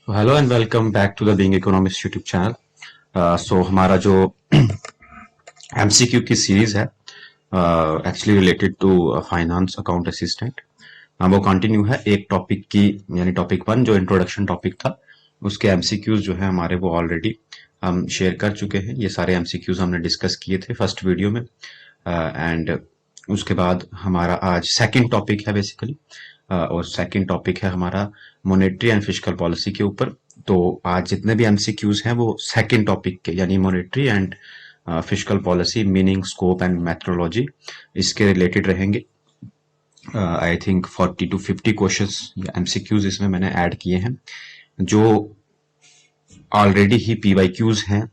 Hello and welcome back to the being economist YouTube channel. So हमारा जो MCQ की series है actually related to finance account assistant, वो continue है एक टॉपिक की, यानी टॉपिक वन जो इंट्रोडक्शन टॉपिक था उसके एमसीक्यूज जो है हमारे वो ऑलरेडी हम शेयर कर चुके हैं। ये सारे एमसीक्यूज हमने डिस्कस किए थे फर्स्ट वीडियो में एंड उसके बाद हमारा आज सेकंड टॉपिक है बेसिकली, और सेकंड टॉपिक है हमारा मॉनेटरी एंड फिस्कल पॉलिसी के ऊपर। तो आज जितने भी एमसीक्यूज हैं वो सेकंड टॉपिक के यानी monetary and fiscal policy meaning scope and methodology इसके रिलेटेड रहेंगे। आई थिंक 40 to 50 क्वेश्चंस या एमसीक्यूज इसमें मैंने ऐड किए हैं जो ऑलरेडी ही पीवाईक्यूज हैं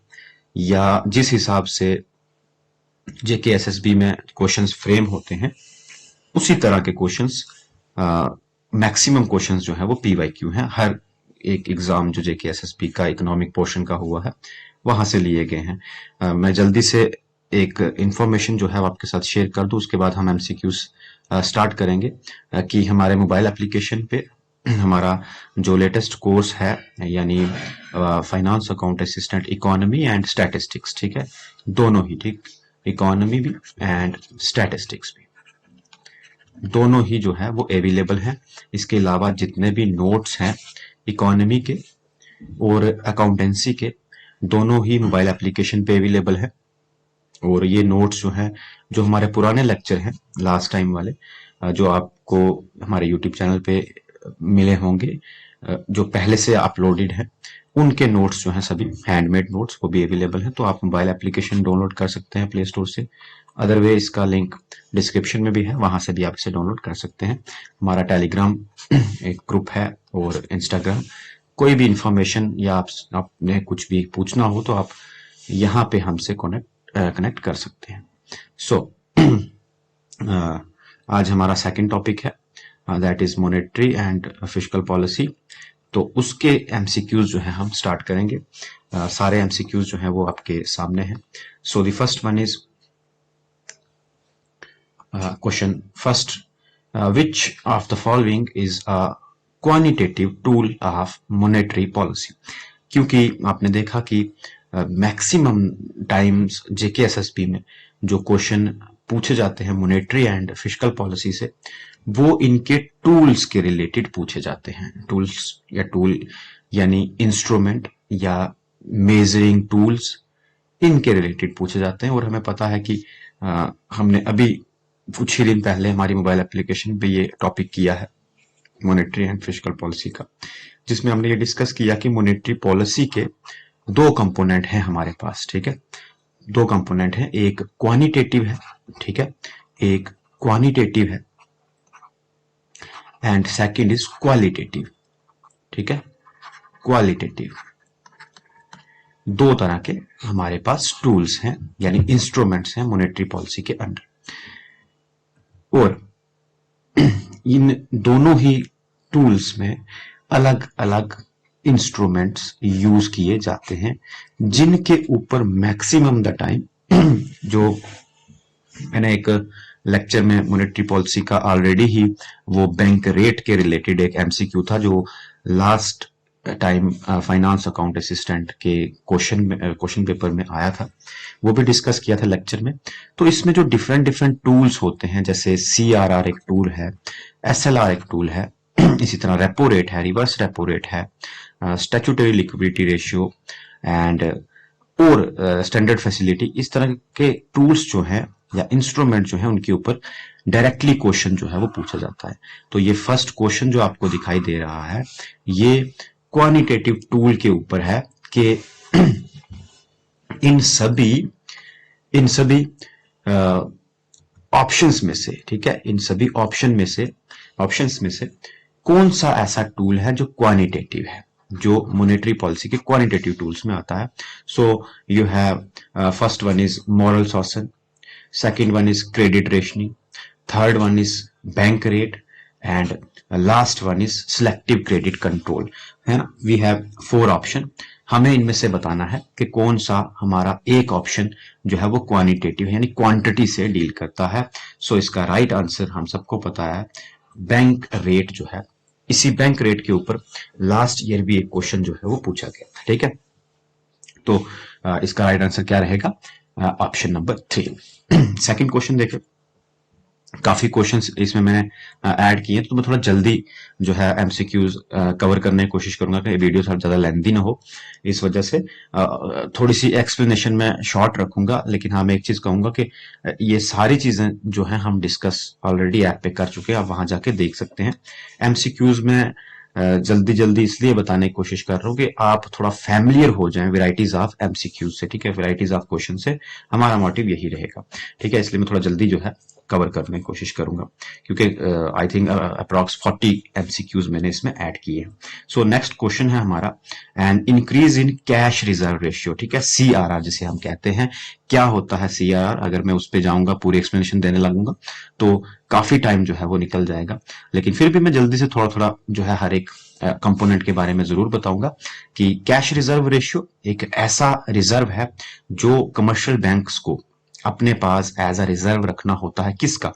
या जिस हिसाब से जेकेएसएसबी में क्वेश्चंस फ्रेम होते हैं उसी तरह के क्वेश्चंस, मैक्सिमम क्वेश्चंस जो है वो पीवाईक्यू हैं। हर एक एग्जाम जो जेकेएसएसबी का इकोनॉमिक पोर्शन का हुआ है वहां से लिए गए हैं। मैं जल्दी से एक इंफॉर्मेशन जो है वो आपके साथ शेयर कर दूं, उसके बाद हम एमसीक्यूज स्टार्ट करेंगे। कि हमारे मोबाइल एप्लीकेशन पे हमारा जो लेटेस्ट कोर्स है यानी finance account assistant economy and statistics, ठीक है, दोनों ही, ठीक, इकोनॉमी भी एंड स्टैटिस्टिक्स भी, दोनों ही जो है वो अवेलेबल है। इसके अलावा जितने भी नोट्स हैं इकोनॉमी के और अकाउंटेंसी के दोनों ही मोबाइल एप्लीकेशन पे अवेलेबल है। और ये नोट्स जो हैं, जो हमारे पुराने लेक्चर हैं लास्ट टाइम वाले, जो आपको हमारे यूट्यूब चैनल पे मिले होंगे, जो पहले से अपलोडेड है, उनके नोट्स जो हैं सभी हैंडमेड नोट्स वो भी अवेलेबल हैं। तो आप मोबाइल एप्लीकेशन डाउनलोड कर सकते हैं प्ले स्टोर से, अदरवाइज इसका लिंक डिस्क्रिप्शन में भी है, वहां से भी आप इसे डाउनलोड कर सकते हैं। हमारा टेलीग्राम एक ग्रुप है और इंस्टाग्राम। कोई भी इंफॉर्मेशन या आपने कुछ भी पूछना हो तो आप यहाँ पे हमसे कनेक्ट कर सकते हैं। सो आज हमारा सेकंड टॉपिक है, that is monetary and fiscal policy. तो उसके एमसीक्यूज जो है हम स्टार्ट करेंगे। सारे एमसीक्यूज जो है वो आपके सामने हैं। So the first one is question first, which of the following is a quantitative tool of monetary policy? क्योंकि आपने देखा कि मैक्सिमम टाइम्स जेकेएसएसबी में जो क्वेश्चन पूछे जाते हैं मॉनेटरी एंड फिस्कल पॉलिसी से, वो इनके टूल्स के रिलेटेड पूछे जाते हैं। टूल्स या टूल यानी इंस्ट्रूमेंट या मेजरिंग टूल्स, इनके रिलेटेड पूछे जाते हैं। और हमें पता है कि हमने अभी कुछ ही दिन पहले हमारी मोबाइल एप्लीकेशन पे ये टॉपिक किया है मॉनेटरी एंड फिस्कल पॉलिसी का, जिसमें हमने ये डिस्कस किया कि मॉनेटरी पॉलिसी के दो कंपोनेंट हैं हमारे पास, ठीक है, दो कंपोनेंट हैं, एक क्वांटिटेटिव है, ठीक है, एक क्वांटिटेटिव है एंड सेकंड इज क्वालिटेटिव, ठीक है, क्वालिटेटिव। दो तरह के हमारे पास टूल्स हैं यानी इंस्ट्रूमेंट्स हैं मॉनेटरी पॉलिसी के अंडर, और इन दोनों ही टूल्स में अलग अलग इंस्ट्रूमेंट्स यूज किए जाते हैं जिनके ऊपर मैक्सिमम द टाइम जो मैंने एक लेक्चर में मॉनेटरी पॉलिसी का ऑलरेडी ही वो बैंक रेट के रिलेटेड एक एमसीक्यू था जो last time finance account assistant के क्वेश्चन पेपर में आया था, वो भी डिस्कस किया था लेक्चर में। तो इसमें जो डिफरेंट डिफरेंट टूल्स होते हैं, जैसे सीआरआर एक टूल है, एसएलआर एक टूल है, इसी तरह रेपो रेट है, रिवर्स रेपो रेट है, स्टैट्यूटरी लिक्विडिटी रेशियो एंड और स्टैंडर्ड फैसिलिटी, इस तरह के टूल्स जो हैं या इंस्ट्रूमेंट जो है उनके ऊपर डायरेक्टली क्वेश्चन जो है वो पूछा जाता है। तो ये फर्स्ट क्वेश्चन जो आपको दिखाई दे रहा है ये क्वांटिटेटिव टूल के ऊपर है कि इन सभी ऑप्शंस में से, ठीक है, इन सभी ऑप्शंस में से कौन सा ऐसा टूल है जो क्वांटिटेटिव है, जो मॉनेटरी पॉलिसी के क्वांटिटेटिव टूल्स में आता है। So you have first one is moral suasion, second one is credit rationing, third one is bank rate and last one is selective credit control, है ना। We have 4 option. हमें इनमें से बताना है कि कौन सा हमारा एक ऑप्शन जो है वो क्वांटिटेटिव यानी क्वांटिटी से डील करता है। सो इसका राइट आंसर हम सबको पता है, बैंक रेट जो है इसी बैंक रेट के ऊपर लास्ट ईयर भी एक क्वेश्चन जो है वो पूछा गया था, ठीक है। तो इसका राइट आंसर क्या रहेगा, ऑप्शन नंबर 3। सेकंड क्वेश्चन देखें, काफी क्वेश्चंस इसमें मैंने ऐड किए हैं, तो मैं थोड़ा जल्दी जो है एमसीक्यूज कवर करने की कोशिश करूंगा कि वीडियो थोड़ा ज्यादा लेंथी ना हो। इस वजह से थोड़ी सी एक्सप्लेनेशन में शॉर्ट रखूंगा, लेकिन हाँ मैं एक चीज कहूंगा कि ये सारी चीजें जो है हम डिस्कस ऑलरेडी ऐप पे कर चुके हैं, आप वहां जाके देख सकते हैं। एमसीक्यूज में जल्दी जल्दी इसलिए बताने की कोशिश कर रहा हूँ कि आप थोड़ा फैमिलियर हो जाएं वैरायटीज ऑफ एमसीक्यूज से, ठीक है, वैरायटीज ऑफ क्वेश्चन से। हमारा मोटिव यही रहेगा, ठीक है, इसलिए मैं थोड़ा जल्दी जो है कवर करने की कोशिश करूंगा, क्योंकि आई थिंक अप्रॉक्स 40 एमसीक्यूज मैंने इसमें ऐड किए हैं। सो नेक्स्ट क्वेश्चन है हमारा, an increase in cash reserve ratio, ठीक है, सीआरआर जिसे हम कहते हैं। क्या होता है सीआरआर? अगर मैं उस पर जाऊंगा, पूरी एक्सप्लेनेशन देने लगूंगा तो काफी टाइम जो है वो निकल जाएगा, लेकिन फिर भी मैं जल्दी से थोड़ा थोड़ा जो है हर एक कंपोनेंट के बारे में जरूर बताऊंगा कि कैश रिजर्व रेशियो एक ऐसा रिजर्व है जो कमर्शियल बैंक्स को अपने पास एज अ रिजर्व रखना होता है। किसका?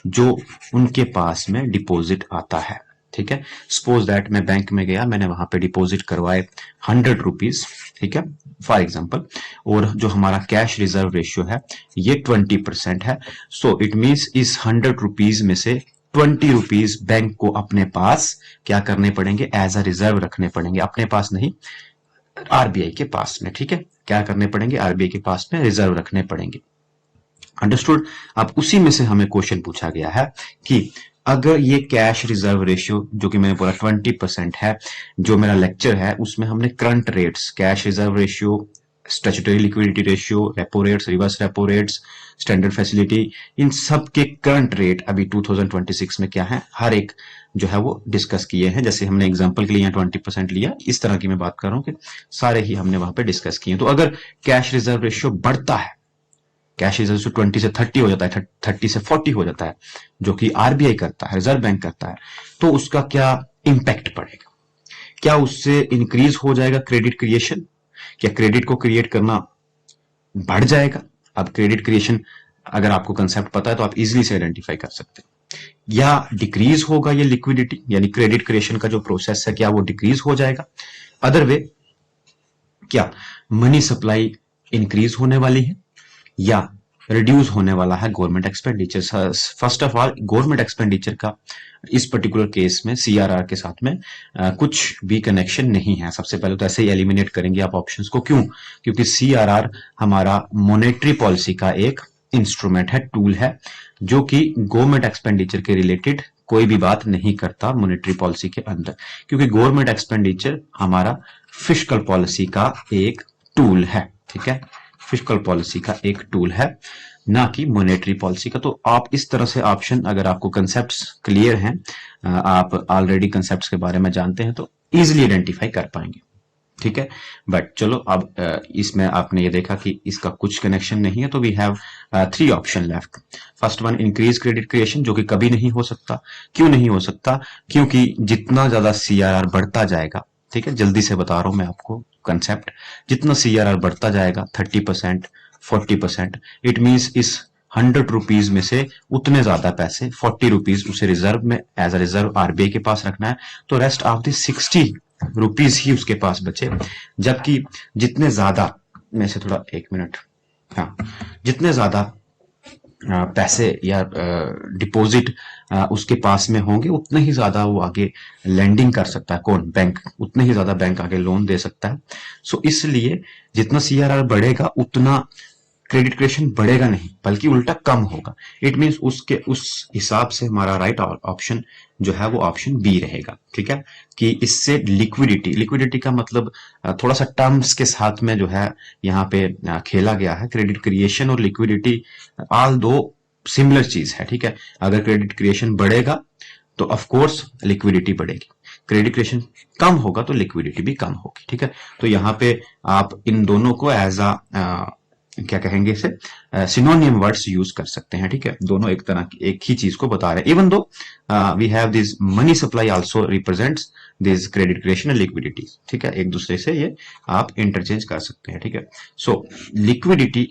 जो उनके पास में डिपॉजिट आता है, ठीक है। सपोज दैट मैं बैंक में गया, मैंने वहां पे डिपॉजिट करवाए 100 रुपीज, ठीक है, फॉर एग्जाम्पल, और जो हमारा कैश रिजर्व रेशियो है ये 20% है। सो इट मीन्स इस 100 रुपीज में से 20 रुपीज बैंक को अपने पास क्या करने पड़ेंगे, एज अ रिजर्व रखने पड़ेंगे। अपने पास नहीं, आरबीआई के पास में, ठीक है, क्या करने पड़ेंगे, आरबीआई के पास में रिजर्व रखने पड़ेंगे। अंडरस्टूड। अब उसी में से हमें क्वेश्चन पूछा गया है कि अगर ये कैश रिजर्व रेशियो जो कि मैंने बोला 20% है, जो मेरा लेक्चर है उसमें हमने current rates, cash reserve ratio, statutory liquidity ratio, repo rates, reverse repo rates, standard facility, इन सब के करंट रेट अभी 2026 में क्या है, हर एक जो है वो डिस्कस किए हैं। जैसे हमने एग्जांपल के लिए यहाँ 20% लिया, इस तरह की मैं बात कर रहा हूँ कि सारे ही हमने वहां पे डिस्कस किए। तो अगर कैश रिजर्व रेशियो बढ़ता है, कैश रिजर्व 20 से 30 हो जाता है, 30 से 40 हो जाता है, जो कि आरबीआई करता है, रिजर्व बैंक करता है, तो उसका क्या इंपैक्ट पड़ेगा? क्या उससे इंक्रीज हो जाएगा क्रेडिट क्रिएशन? क्या क्रेडिट को क्रिएट करना बढ़ जाएगा? अब क्रेडिट क्रिएशन अगर आपको कंसेप्ट पता है तो आप इजीली से आइडेंटिफाई कर सकते हैं। या डिक्रीज होगा ये लिक्विडिटी, यानी क्रेडिट क्रिएशन का जो प्रोसेस है क्या वो डिक्रीज हो जाएगा? अदर वे, क्या मनी सप्लाई इंक्रीज होने वाली है या रिड्यूस होने वाला है government expenditure? First of all, government expenditure का इस पर्टिकुलर केस में सीआरआर के साथ में कुछ भी कनेक्शन नहीं है। सबसे पहले तो ऐसे ही एलिमिनेट करेंगे आप ऑप्शंस को। क्यों? क्योंकि सीआरआर हमारा मॉनेटरी पॉलिसी का एक इंस्ट्रूमेंट है, टूल है, जो कि गवर्नमेंट एक्सपेंडिचर के रिलेटेड कोई भी बात नहीं करता मॉनेटरी पॉलिसी के अंदर, क्योंकि गवर्नमेंट एक्सपेंडिचर हमारा फिस्कल पॉलिसी का एक टूल है, ठीक है, फिस्कल पॉलिसी का एक टूल है, ना कि मॉनेटरी पॉलिसी का। तो आप इस तरह से ऑप्शन, अगर आपको कंसेप्ट्स क्लियर हैं, आप ऑलरेडी कंसेप्ट्स के बारे में जानते हैं, तो इजीली आइडेंटिफाई कर पाएंगे, ठीक है। बट चलो, अब इसमें आपने ये देखा कि इसका कुछ कनेक्शन नहीं है, तो we have 3 option left. First one, increase credit creation, जो कि कभी नहीं हो सकता। क्यों नहीं हो सकता? क्योंकि जितना ज्यादा सीआरआर बढ़ता जाएगा, ठीक है, जल्दी से बता रहा हूं मैं आपको कंसेप्ट, जितना सीआरआर बढ़ता जाएगा 30%, 40%, इट मीन्स इस 100 रुपीज में से उतने ज्यादा पैसे, 40 रुपीज उसे रिजर्व में एज अ रिजर्व आरबीआई के पास रखना है, तो रेस्ट ऑफ द 60 रुपीज ही उसके पास बचे। जबकि जितने ज्यादा, में से थोड़ा, 1 मिनट, हाँ, जितने ज्यादा पैसे या डिपॉजिट उसके पास में होंगे, उतने ही ज्यादा वो आगे लैंडिंग कर सकता है। कौन? बैंक। उतने ही ज्यादा बैंक आगे लोन दे सकता है। सो इसलिए जितना सीआरआर बढ़ेगा उतना क्रेडिट क्रिएशन बढ़ेगा नहीं, बल्कि उल्टा कम होगा। इट मीन्स उसके उस हिसाब से हमारा राइट ऑप्शन जो है वो ऑप्शन बी रहेगा, ठीक है, कि इससे लिक्विडिटी का मतलब थोड़ा सा टर्म्स के साथ में जो है यहाँ पे खेला गया है। क्रेडिट क्रिएशन और लिक्विडिटी ऑल दो सिमिलर चीज है, ठीक है। अगर क्रेडिट क्रिएशन बढ़ेगा तो ऑफ कोर्स लिक्विडिटी बढ़ेगी, क्रेडिट क्रिएशन कम होगा तो लिक्विडिटी भी कम होगी, ठीक है। तो यहाँ पे आप इन दोनों को एज अ क्या कहेंगे इसे, सिनोनियम वर्ड्स यूज कर सकते हैं, ठीक है। दोनों एक तरह की एक ही चीज को बता रहे हैं। Even though we have this money supply also represents this credit creation and liquidity, ठीक है, एक दूसरे से ये आप इंटरचेंज कर सकते हैं, ठीक है। सो लिक्विडिटी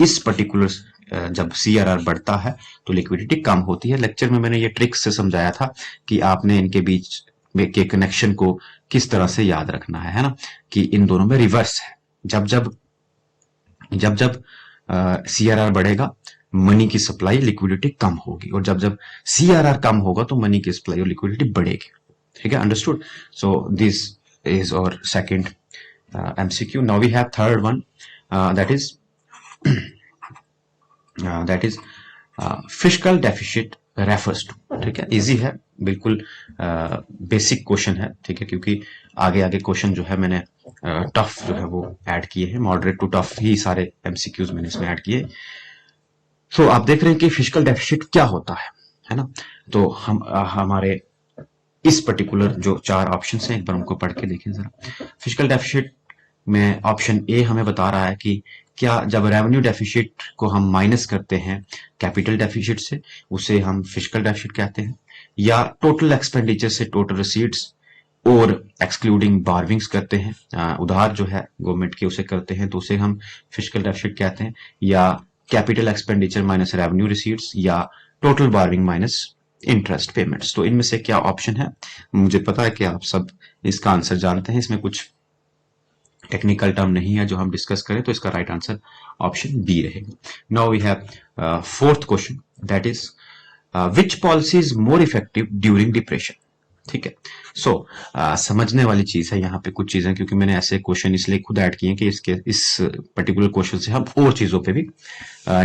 इस पर्टिकुलर जब सीआरआर बढ़ता है तो लिक्विडिटी कम होती है। लेक्चर में मैंने ये ट्रिक्स से समझाया था कि आपने इनके बीच के कनेक्शन को किस तरह से याद रखना है ना, कि इन दोनों में रिवर्स है। जब जब जब जब सीआरआर बढ़ेगा, मनी की सप्लाई लिक्विडिटी कम होगी, और जब जब सीआरआर कम होगा तो मनी की सप्लाई और लिक्विडिटी बढ़ेगी। ठीक है, understood. So this is our second MCQ. Now we have third one, that is fiscal deficit refers to. ठीक है, इजी है, बिल्कुल बेसिक क्वेश्चन है। ठीक है, क्योंकि आगे आगे क्वेश्चन जो है मैंने टफ जो है वो ऐड किए हैं, मॉडरेट टू टफ ही सारे एमसीक्यूज मैंने इसमें ऐड किए। सो आप देख रहे हैं कि फिस्कल डेफिसिट क्या होता है ना। तो हम हमारे इस पर्टिकुलर जो 4 ऑप्शन हैं, एक बार उनको पढ़ के देखें जरा। फिस्कल डेफिसिट में ऑप्शन ए हमें बता रहा है कि क्या जब रेवेन्यू डेफिसिट को हम माइनस करते हैं कैपिटल डेफिसिट से, उसे हम फिस्कल डेफिसिट कहते हैं, या टोटल एक्सपेंडिचर से टोटल रिसीट्स और एक्सक्लूडिंग बारविंग्स करते हैं, उधार जो है गवर्नमेंट के उसे करते हैं, तो उसे हम फिस्कल डेफिसिट कहते हैं, या capital expenditure minus revenue receipts, या टोटल बारविंग माइनस इंटरेस्ट पेमेंट्स। तो इनमें से क्या ऑप्शन है? मुझे पता है कि आप सब इसका आंसर जानते हैं, इसमें कुछ टेक्निकल टर्म नहीं है जो हम डिस्कस करें, तो इसका राइट आंसर ऑप्शन बी रहेगा। Now we have fourth question, that is which policy is more effective during depression. ठीक है, सो समझने वाली चीज है यहाँ पे कुछ चीजें, क्योंकि मैंने ऐसे क्वेश्चन इसलिए खुद ऐड किए कि इसके इस पर्टिकुलर क्वेश्चन से हम और चीजों पे भी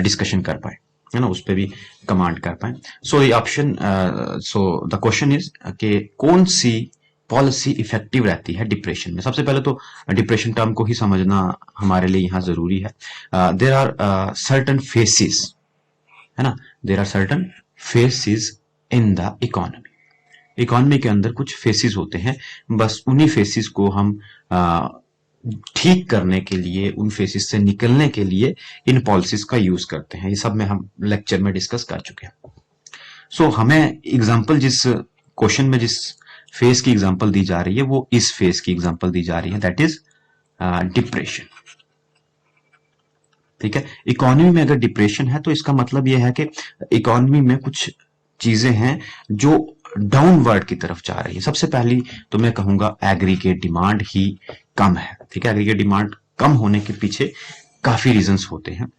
डिस्कशन कर पाए, है ना, उस पर भी कमांड कर पाए। सो ये option, so the question is कि कौन सी पॉलिसी इफेक्टिव रहती है डिप्रेशन में। सबसे पहले तो डिप्रेशन टर्म को ही समझना हमारे लिए यहाँ जरूरी है। देयर आर सर्टन फेसेस, है ना, there are certain phases in the economy. Economy के अंदर कुछ फेसेस होते हैं, बस उन्हीं फेसेस को हम ठीक करने के लिए, उन फेसेस से निकलने के लिए इन पॉलिसीज का यूज करते हैं। ये सब में हम लेक्चर में डिस्कस कर चुके हैं। सो हमें एग्जांपल, जिस क्वेश्चन में जिस फेस की एग्जांपल दी जा रही है, वो इस फेस की एग्जांपल दी जा रही है, दैट इज डिप्रेशन। ठीक है, इकोनॉमी में अगर डिप्रेशन है तो इसका मतलब यह है कि इकोनॉमी में कुछ चीजें हैं जो डाउनवर्ड की तरफ जा रही है। सबसे पहली तो मैं कहूंगा एग्रीगेट डिमांड ही कम है। ठीक है, एग्रीगेट डिमांड कम होने के पीछे काफी रीजंस होते हैं।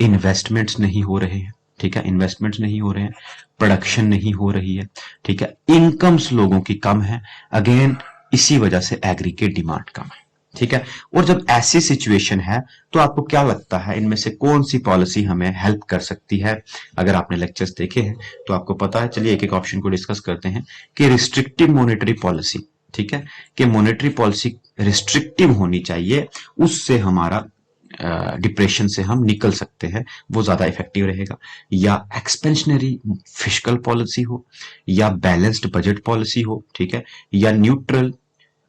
इन्वेस्टमेंट्स नहीं हो रहे हैं, ठीक है, इन्वेस्टमेंट्स नहीं हो रहे हैं, प्रोडक्शन नहीं हो रही है, ठीक है, इनकम्स लोगों की कम है, अगेन इसी वजह से एग्रीगेट डिमांड कम है। ठीक है, और जब ऐसी सिचुएशन है तो आपको क्या लगता है इनमें से कौन सी पॉलिसी हमें हेल्प कर सकती है? अगर आपने लेक्चर्स देखे हैं तो आपको पता है। चलिए एक एक ऑप्शन को डिस्कस करते हैं कि रिस्ट्रिक्टिव मॉनेटरी पॉलिसी, ठीक है, कि मॉनेटरी पॉलिसी रिस्ट्रिक्टिव होनी चाहिए, उससे हमारा डिप्रेशन से हम निकल सकते हैं, वो ज्यादा इफेक्टिव रहेगा। या एक्सपेंशनरी फिस्कल पॉलिसी हो, या बैलेंस्ड बजट पॉलिसी हो, ठीक है, या न्यूट्रल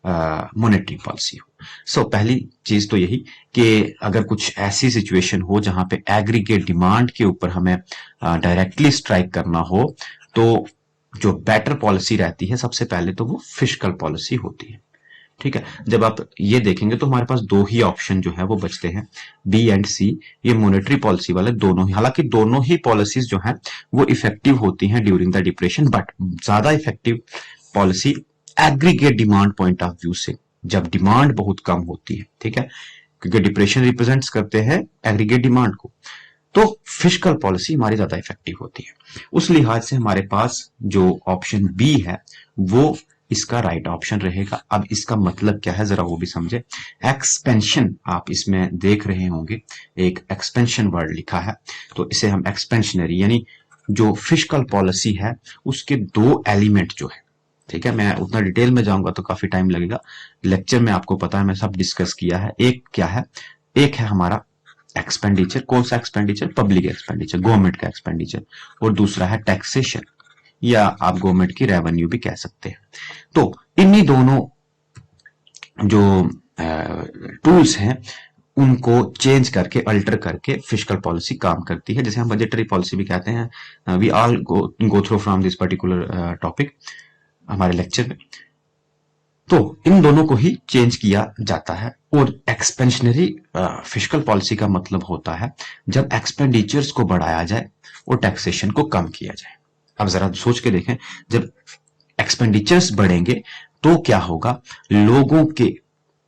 मॉनेटरी पॉलिसी हो। सो पहली चीज तो यही कि अगर कुछ ऐसी सिचुएशन हो जहां पे एग्रीगेट डिमांड के ऊपर हमें डायरेक्टली स्ट्राइक करना हो, तो जो बेटर पॉलिसी रहती है सबसे पहले तो वो फिस्कल पॉलिसी होती है। ठीक है, जब आप ये देखेंगे तो हमारे पास दो ही ऑप्शन जो है वो बचते हैं, बी एंड सी। ये मॉनेटरी पॉलिसी वाले दोनों ही, हालांकि दोनों ही पॉलिसीज जो हैं वो इफेक्टिव होती हैं ड्यूरिंग द डिप्रेशन, बट ज्यादा effective policy aggregate demand point of view से, जब डिमांड बहुत कम होती है, ठीक है, क्योंकि डिप्रेशन रिप्रेजेंट्स करते हैं एग्रीगेट डिमांड को, तो फिस्कल पॉलिसी हमारी ज्यादा इफेक्टिव होती है। उस लिहाज से हमारे पास जो ऑप्शन बी है वो इसका राइट ऑप्शन रहेगा। अब इसका मतलब क्या है जरा वो भी समझे। एक्सपेंशन, आप इसमें देख रहे होंगे एक एक्सपेंशन वर्ड लिखा है, तो इसे हम एक्सपेंशनरी, यानी जो फिस्कल पॉलिसी है उसके दो एलिमेंट जो है, ठीक है, मैं उतना डिटेल में जाऊंगा तो काफी टाइम लगेगा, लेक्चर में आपको पता है मैं सब डिस्कस किया है। एक क्या है, एक है हमारा एक्सपेंडिचर, कौन सा एक्सपेंडिचर? पब्लिक एक्सपेंडिचर, गवर्नमेंट का एक्सपेंडिचर, और दूसरा है टैक्सेशन, या आप गवर्नमेंट की रेवेन्यू भी कह सकते हैं। तो इन्हीं दोनों जो टूल्स हैं उनको चेंज करके, अल्टर करके फिस्कल पॉलिसी काम करती है, जैसे हम बजटरी पॉलिसी भी कहते हैं। We all go through from this particular topic हमारे लेक्चर में। तो इन दोनों को ही चेंज किया जाता है। और एक्सपेंशनरी फिस्कल पॉलिसी का मतलब होता है जब एक्सपेंडिचर्स को बढ़ाया जाए और टैक्सेशन को कम किया जाए। अब जरा सोच के देखें, जब एक्सपेंडिचर्स बढ़ेंगे तो क्या होगा, लोगों के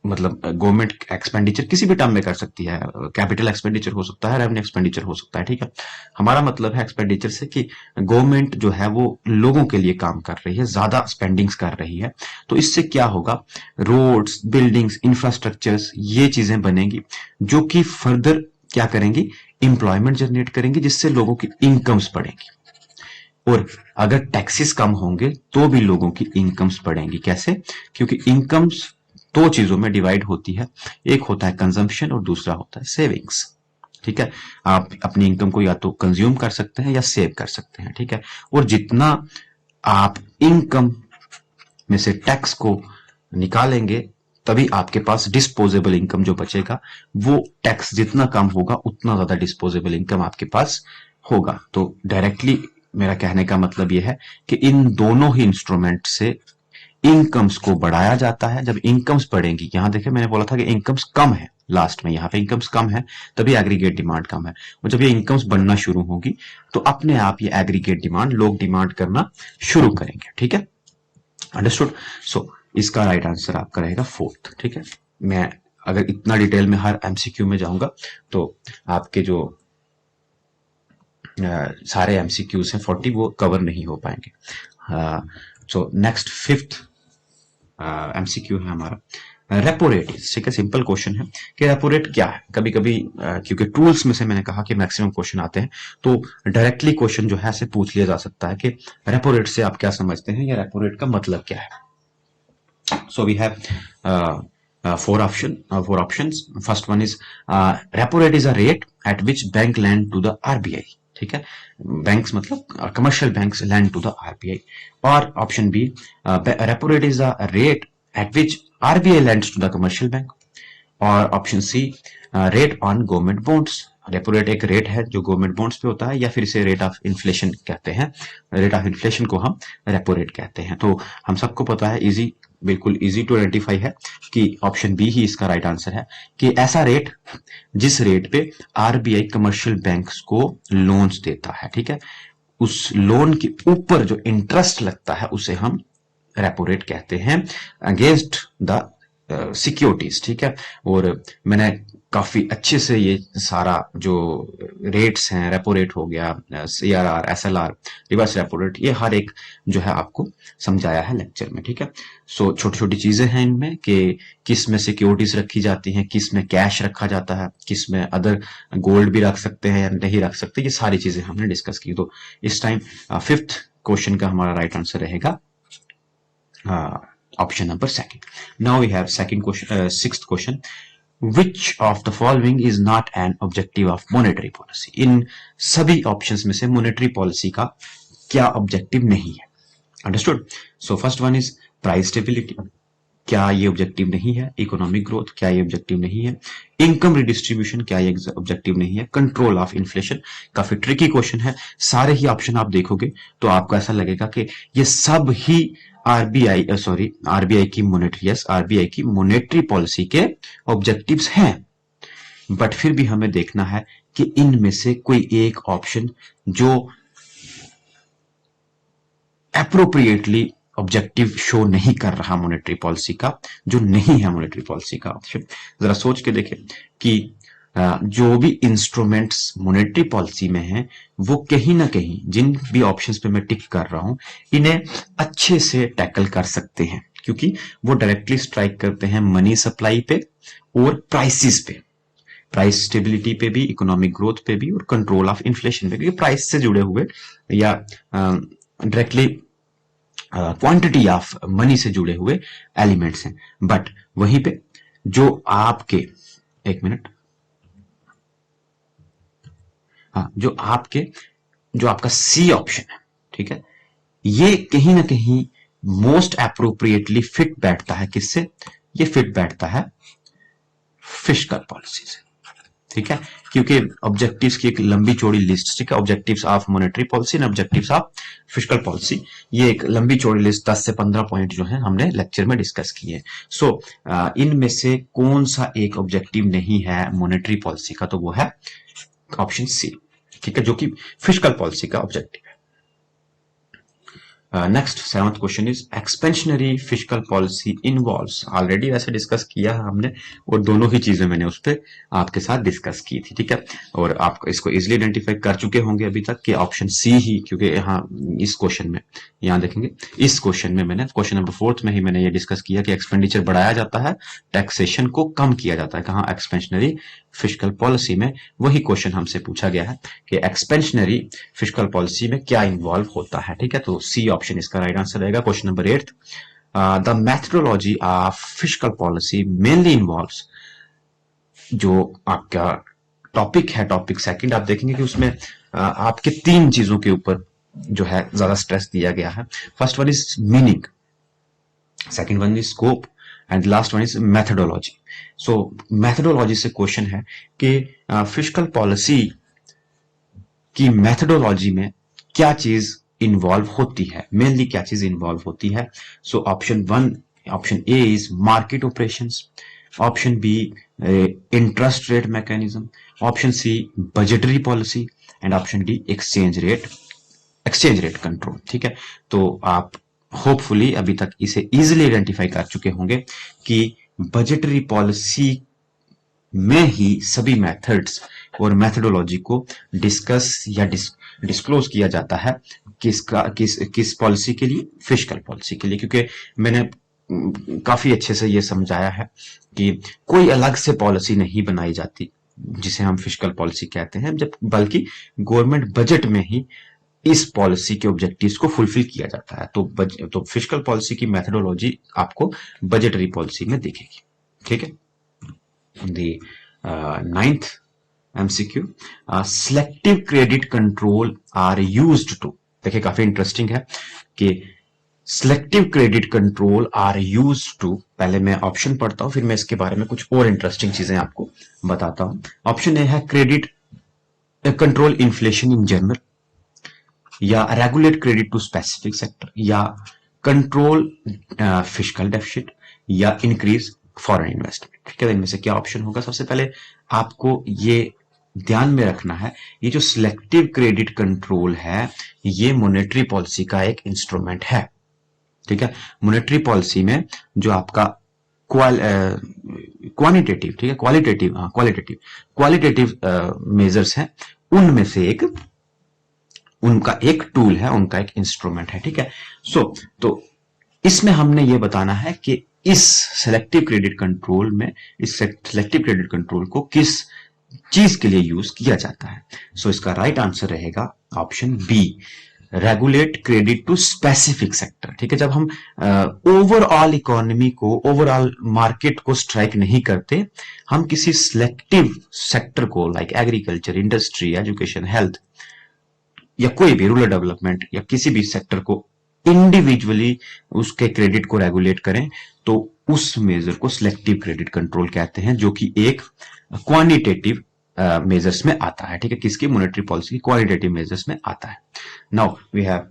मतलब गवर्नमेंट एक्सपेंडिचर किसी भी टर्म में कर सकती है, कैपिटल एक्सपेंडिचर हो सकता है, रेवेन्यू एक्सपेंडिचर हो सकता है, ठीक है। हमारा मतलब है एक्सपेंडिचर से कि गवर्नमेंट जो है वो लोगों के लिए काम कर रही है, ज्यादा स्पेंडिंग्स कर रही है, तो इससे क्या होगा, रोड्स, बिल्डिंग्स, इंफ्रास्ट्रक्चर्स, ये चीजें बनेंगी जो कि फर्दर क्या करेंगी, इंप्लॉयमेंट जनरेट करेंगी, जिससे लोगों की इनकम्स बढ़ेंगी। और अगर टैक्सेस कम होंगे तो भी लोगों की इनकम्स बढ़ेंगी। कैसे? क्योंकि इनकम्स दो चीजों में डिवाइड होती है, एक होता है कंजम्पशन और दूसरा होता है सेविंग्स, ठीक है। आप अपनी इनकम को या तो कंज्यूम कर सकते हैं या सेव कर सकते हैं, ठीक है। और जितना आप इनकम में से टैक्स को निकालेंगे, तभी आपके पास डिस्पोजेबल इनकम जो बचेगा, वो टैक्स जितना कम होगा उतना ज्यादा डिस्पोजेबल इनकम आपके पास होगा। तो डायरेक्टली मेरा कहने का मतलब यह है कि इन दोनों ही इंस्ट्रूमेंट से इनकम्स को बढ़ाया जाता है। जब इनकम्स बढ़ेंगी, यहां देखिए मैंने बोला था कि इनकम्स कम है, लास्ट में यहां पे इनकम्स कम है, तभी एग्रीगेट डिमांड कम है। और जब ये इनकम्स बढ़ना शुरू होगी तो अपने आप ये एग्रीगेट डिमांड लोग डिमांड करना शुरू करेंगे, ठीक है। अंडरस्टूड। सो इसका राइट आंसर आपका रहेगा फोर्थ, ठीक है। मैं अगर इतना डिटेल में हर एमसीक्यू में जाऊंगा तो आपके जो सारे एमसीक्यूज हैं 40 वो कवर नहीं हो पाएंगे। सो नेक्स्ट फिफ्थ एमसीक्यू है हमारा रेपो रेट, ठीक है। सिंपल क्वेश्चन है कि रेपो रेट क्या है। कभी कभी क्योंकि टूल्स में से मैंने कहा कि मैक्सिमम क्वेश्चन आते हैं, तो डायरेक्टली क्वेश्चन जो है ऐसे पूछ लिया जा सकता है कि रेपो रेट से आप क्या समझते हैं या रेपो रेट का मतलब क्या है। So we have four options. First one is repo rate is a rate at which bank lend to the RBI. ठीक है, बैंक्स मतलब commercial banks land to the RBI. और option B, repo rate is a rate at which RBI lands to the commercial bank. और option C, rate on government bonds. Repo rate एक rate है जो government bonds पे होता है, या फिर इसे रेट ऑफ इन्फ्लेशन कहते हैं। रेट ऑफ इन्फ्लेशन को हम रेपो रेट कहते हैं। तो हम सबको पता है, इजी, बिल्कुल इजी टू आइडेंटिफाई है कि ऑप्शन बी ही इसका राइट आंसर है, कि ऐसा रेट जिस रेट पे आरबीआई कमर्शियल बैंक्स को लोन्स देता है, ठीक है, उस लोन के ऊपर जो इंटरेस्ट लगता है उसे हम रेपो रेट कहते हैं अगेंस्ट द सिक्योरिटीज, ठीक है। और मैंने काफी अच्छे से ये सारा जो रेट्स हैं, रेपो रेट हो गया, CRR, SLR, reverse repo rate, ये हर एक जो है आपको समझाया है लेक्चर में, ठीक है। सो छोटी छोटी चीजें हैं इनमें कि किस में सिक्योरिटीज रखी जाती हैं, किस में कैश रखा जाता है, किस में अदर गोल्ड भी रख सकते हैं या नहीं रख सकते, ये सारी चीजें हमने डिस्कस की। तो इस टाइम फिफ्थ क्वेश्चन का हमारा राइट आंसर रहेगा option number second. Now we have second question, sixth question. Which of the following is not an objective of monetary policy? इन सभी options में से monetary policy का क्या objective नहीं है? Understood? So first one is price stability. क्या ये objective नहीं है? इकोनॉमिक ग्रोथ, क्या ये ऑब्जेक्टिव नहीं है? इनकम रिडिस्ट्रीब्यूशन, क्या ये ऑब्जेक्टिव नहीं है? Control of inflation. काफी ट्रिकी क्वेश्चन है, सारे ही ऑप्शन आप देखोगे तो आपको ऐसा लगेगा कि ये सब ही आरबीआई की मोनेटरी पॉलिसी के ऑब्जेक्टिव्स हैं। बट फिर भी हमें देखना है कि इनमें से कोई एक ऑप्शन जो एप्रोप्रिएटली ऑब्जेक्टिव शो नहीं कर रहा मॉनेटरी पॉलिसी का, जो नहीं है मॉनेटरी पॉलिसी का ऑप्शन। जरा सोच के देखें कि जो भी इंस्ट्रूमेंट्स मॉनेटरी पॉलिसी में हैं, वो कहीं ना कहीं जिन भी ऑप्शंस पे मैं टिक कर रहा हूं, इन्हें अच्छे से टैकल कर सकते हैं, क्योंकि वो डायरेक्टली स्ट्राइक करते हैं मनी सप्लाई पे और प्राइसेस पे, प्राइस स्टेबिलिटी पे भी, इकोनॉमिक ग्रोथ पे भी, और कंट्रोल ऑफ इन्फ्लेशन पे, क्योंकि प्राइस से जुड़े हुए या डायरेक्टली क्वांटिटी ऑफ मनी से जुड़े हुए एलिमेंट्स हैं। बट वहीं पे जो आपके, एक मिनट, हाँ, जो आपका सी ऑप्शन है, ठीक है, ये कहीं ना कहीं मोस्ट अप्रोप्रिएटली फिट बैठता है किससे? ये फिट बैठता है फिस्कल पॉलिसी से, ठीक है, क्योंकि ऑब्जेक्टिव्स की एक लंबी चौड़ी लिस्ट, ठीक है, objectives of monetary policy and objectives of fiscal policy, ये एक लंबी चौड़ी लिस्ट 10 से 15 पॉइंट जो है हमने लेक्चर में डिस्कस किए। सो इनमें से कौन सा एक ऑब्जेक्टिव नहीं है मॉनेटरी पॉलिसी का? तो वो है ऑप्शन सी, ठीक है, जो कि फिस्कल पॉलिसी का ऑब्जेक्टिव है। Next seventh question is expansionary fiscal policy involves, already वैसे डिस्कस किया है हमने, और दोनों ही चीजें मैंने उस पर आपके साथ डिस्कस की थी, ठीक है। और आप इसको इजिली आइडेंटिफाई कर चुके होंगे अभी तक कि ऑप्शन सी ही, क्योंकि यहाँ इस क्वेश्चन में, यहाँ देखेंगे इस क्वेश्चन में मैंने क्वेश्चन नंबर 4 में ही मैंने ये डिस्कस किया कि एक्सपेंडिचर बढ़ाया जाता है, टैक्सेशन को कम किया जाता है। कहाँ? एक्सपेंशनरी फिस्कल पॉलिसी में। वही क्वेश्चन हमसे पूछा गया है कि एक्सपेंशनरी फिस्कल पॉलिसी में क्या इन्वॉल्व होता है, ठीक है। तो सी ऑप्शन इसका राइट आंसर रहेगा। Question number 8, the methodology of fiscal policy mainly involves, जो आपका टॉपिक है, टॉपिक सेकंड, आप देखेंगे कि उसमें आपके 3 चीजों के ऊपर जो है ज्यादा स्ट्रेस दिया गया है। First one is meaning, second one is scope, and last one is methodology. So methodology से क्वेश्चन है कि फिस्कल पॉलिसी की मेथडोलॉजी में क्या चीज इन्वॉल्व होती है, मेनली क्या चीज इन्वॉल्व होती है। So option A is market operations, option B interest rate mechanism, option C budgetary policy, and option D exchange rate control, ठीक है। तो आप होपफुली अभी तक इसे इजिली आइडेंटिफाई कर चुके होंगे कि बजटरी पॉलिसी में ही सभी मेथड्स और मेथडोलॉजी को डिस्कस या डिस्क्लोज किया जाता है। किस पॉलिसी के लिए? फिस्कल पॉलिसी के लिए। क्योंकि मैंने काफी अच्छे से ये समझाया है कि कोई अलग से पॉलिसी नहीं बनाई जाती जिसे हम फिस्कल पॉलिसी कहते हैं, जब बल्कि गवर्नमेंट बजट में ही इस पॉलिसी के ऑब्जेक्टिव्स को फुलफिल किया जाता है। तो फिस्कल पॉलिसी की मेथडोलॉजी आपको बजटरी पॉलिसी में दिखेगी, ठीक है। The ninth MCQ, selective credit control are used to, देखिए काफी इंटरेस्टिंग है कि selective credit control are use to. पहले मैं ऑप्शन पढ़ता हूं, फिर मैं इसके बारे में कुछ और इंटरेस्टिंग चीजें आपको बताता हूं। ऑप्शन ए है credit control inflation in general, या regulate credit to specific sector, या कंट्रोल फिस्कल डेफिसिट, या इंक्रीज फॉरेन इन्वेस्टमेंट, ठीक है। इनमें से क्या ऑप्शन होगा? सबसे पहले आपको ये ध्यान में रखना है, ये जो सिलेक्टिव क्रेडिट कंट्रोल है ये मॉनेटरी पॉलिसी का एक इंस्ट्रूमेंट है, ठीक है। मॉनेटरी पॉलिसी में जो आपका क्वांटिटेटिव, ठीक है, क्वालिटेटिव मेजर्स हैं, उनमें से उनका एक टूल है, उनका एक इंस्ट्रूमेंट है, ठीक है। तो इसमें हमने ये बताना है कि इस सिलेक्टिव क्रेडिट कंट्रोल को किस चीज के लिए यूज किया जाता है। इसका राइट आंसर रहेगा option B, regulate credit to specific sector, ठीक है। जब हम ओवरऑल इकोनॉमी को, ओवरऑल मार्केट को स्ट्राइक नहीं करते, हम किसी सिलेक्टिव सेक्टर को, like agriculture, industry, education, health, या कोई भी रूरल डेवलपमेंट, या किसी भी सेक्टर को इंडिविजुअली उसके क्रेडिट को रेगुलेट करें, तो उस मेजर को सिलेक्टिव क्रेडिट कंट्रोल कहते हैं, जो कि एक क्वांटिटेटिव मेजर्स में आता है, ठीक है। किसकी? मॉनेटरी पॉलिसी की क्वालिटेटिव मेजर्स में आता है। Now we have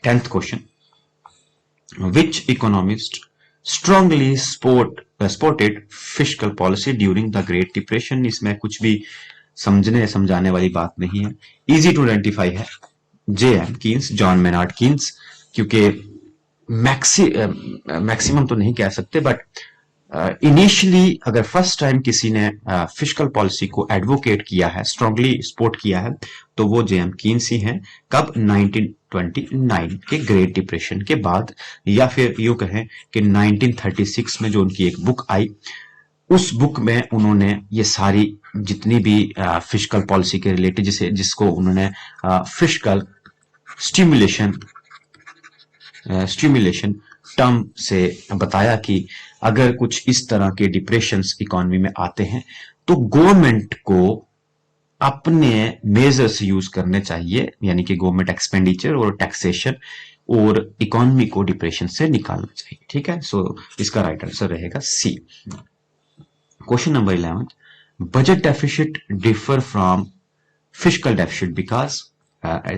10th question, which economist strongly supported fiscal policy during the great depression. इसमें कुछ भी समझाने वाली बात नहीं है, इजी टू आइडेंटिफाई है। J.M. Keynes, John Maynard Keynes, क्योंकि मैक्सिमम तो नहीं कह सकते, बट इनिशियली अगर फर्स्ट टाइम किसी ने फिस्कल पॉलिसी को एडवोकेट किया है, स्ट्रांगली सपोर्ट किया है, तो वो J.M. कीन्स ही हैं। कब? 1929 के ग्रेट डिप्रेशन के बाद, या फिर यूं कहें कि 1936 में जो उनकी एक बुक आई, उस बुक में उन्होंने ये सारी जितनी भी फिस्कल पॉलिसी के रिलेटेड, जिसको उन्होंने फिस्कल स्टिमुलेशन टर्म से बताया कि अगर कुछ इस तरह के डिप्रेशंस इकोनॉमी में आते हैं तो गवर्नमेंट को अपने मेजर्स यूज करने चाहिए, यानी कि गवर्नमेंट एक्सपेंडिचर और टैक्सेशन, और इकोनॉमी को डिप्रेशन से निकालना चाहिए, ठीक है। इसका राइट आंसर रहेगा C. Question number 11, budget deficit differ from fiscal deficit because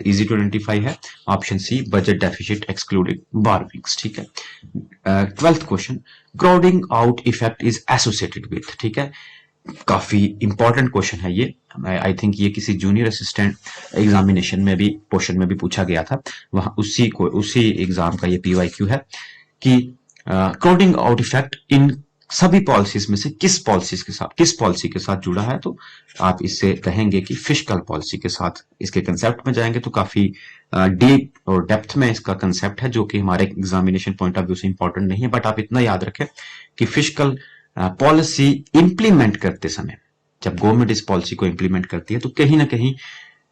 easy to identify है, option C, budget deficit excluding borrowings, ठीक है। 12th question, crowding out effect is associated with, ठीक है। काफी इंपॉर्टेंट क्वेश्चन है ये। I think ये किसी जूनियर असिस्टेंट एग्जामिनेशन में भी क्वेश्चन में भी पूछा गया था, वहां उसी एग्जाम का ये पीवाईक्यू है कि क्राउडिंग आउट इफेक्ट इन सभी पॉलिसीज में से किस पॉलिसी के साथ जुड़ा है। तो आप इससे कहेंगे कि फिस्कल पॉलिसी के साथ। इसके कंसेप्ट में जाएंगे तो काफी डीप और डेप्थ में इसका कंसेप्ट है, जो कि हमारे एग्जामिनेशन पॉइंट ऑफ व्यू से इंपॉर्टेंट नहीं है, बट आप इतना याद रखें कि फिस्कल पॉलिसी इंप्लीमेंट करते समय, जब गवर्नमेंट इस पॉलिसी को इंप्लीमेंट करती है, तो कहीं ना कहीं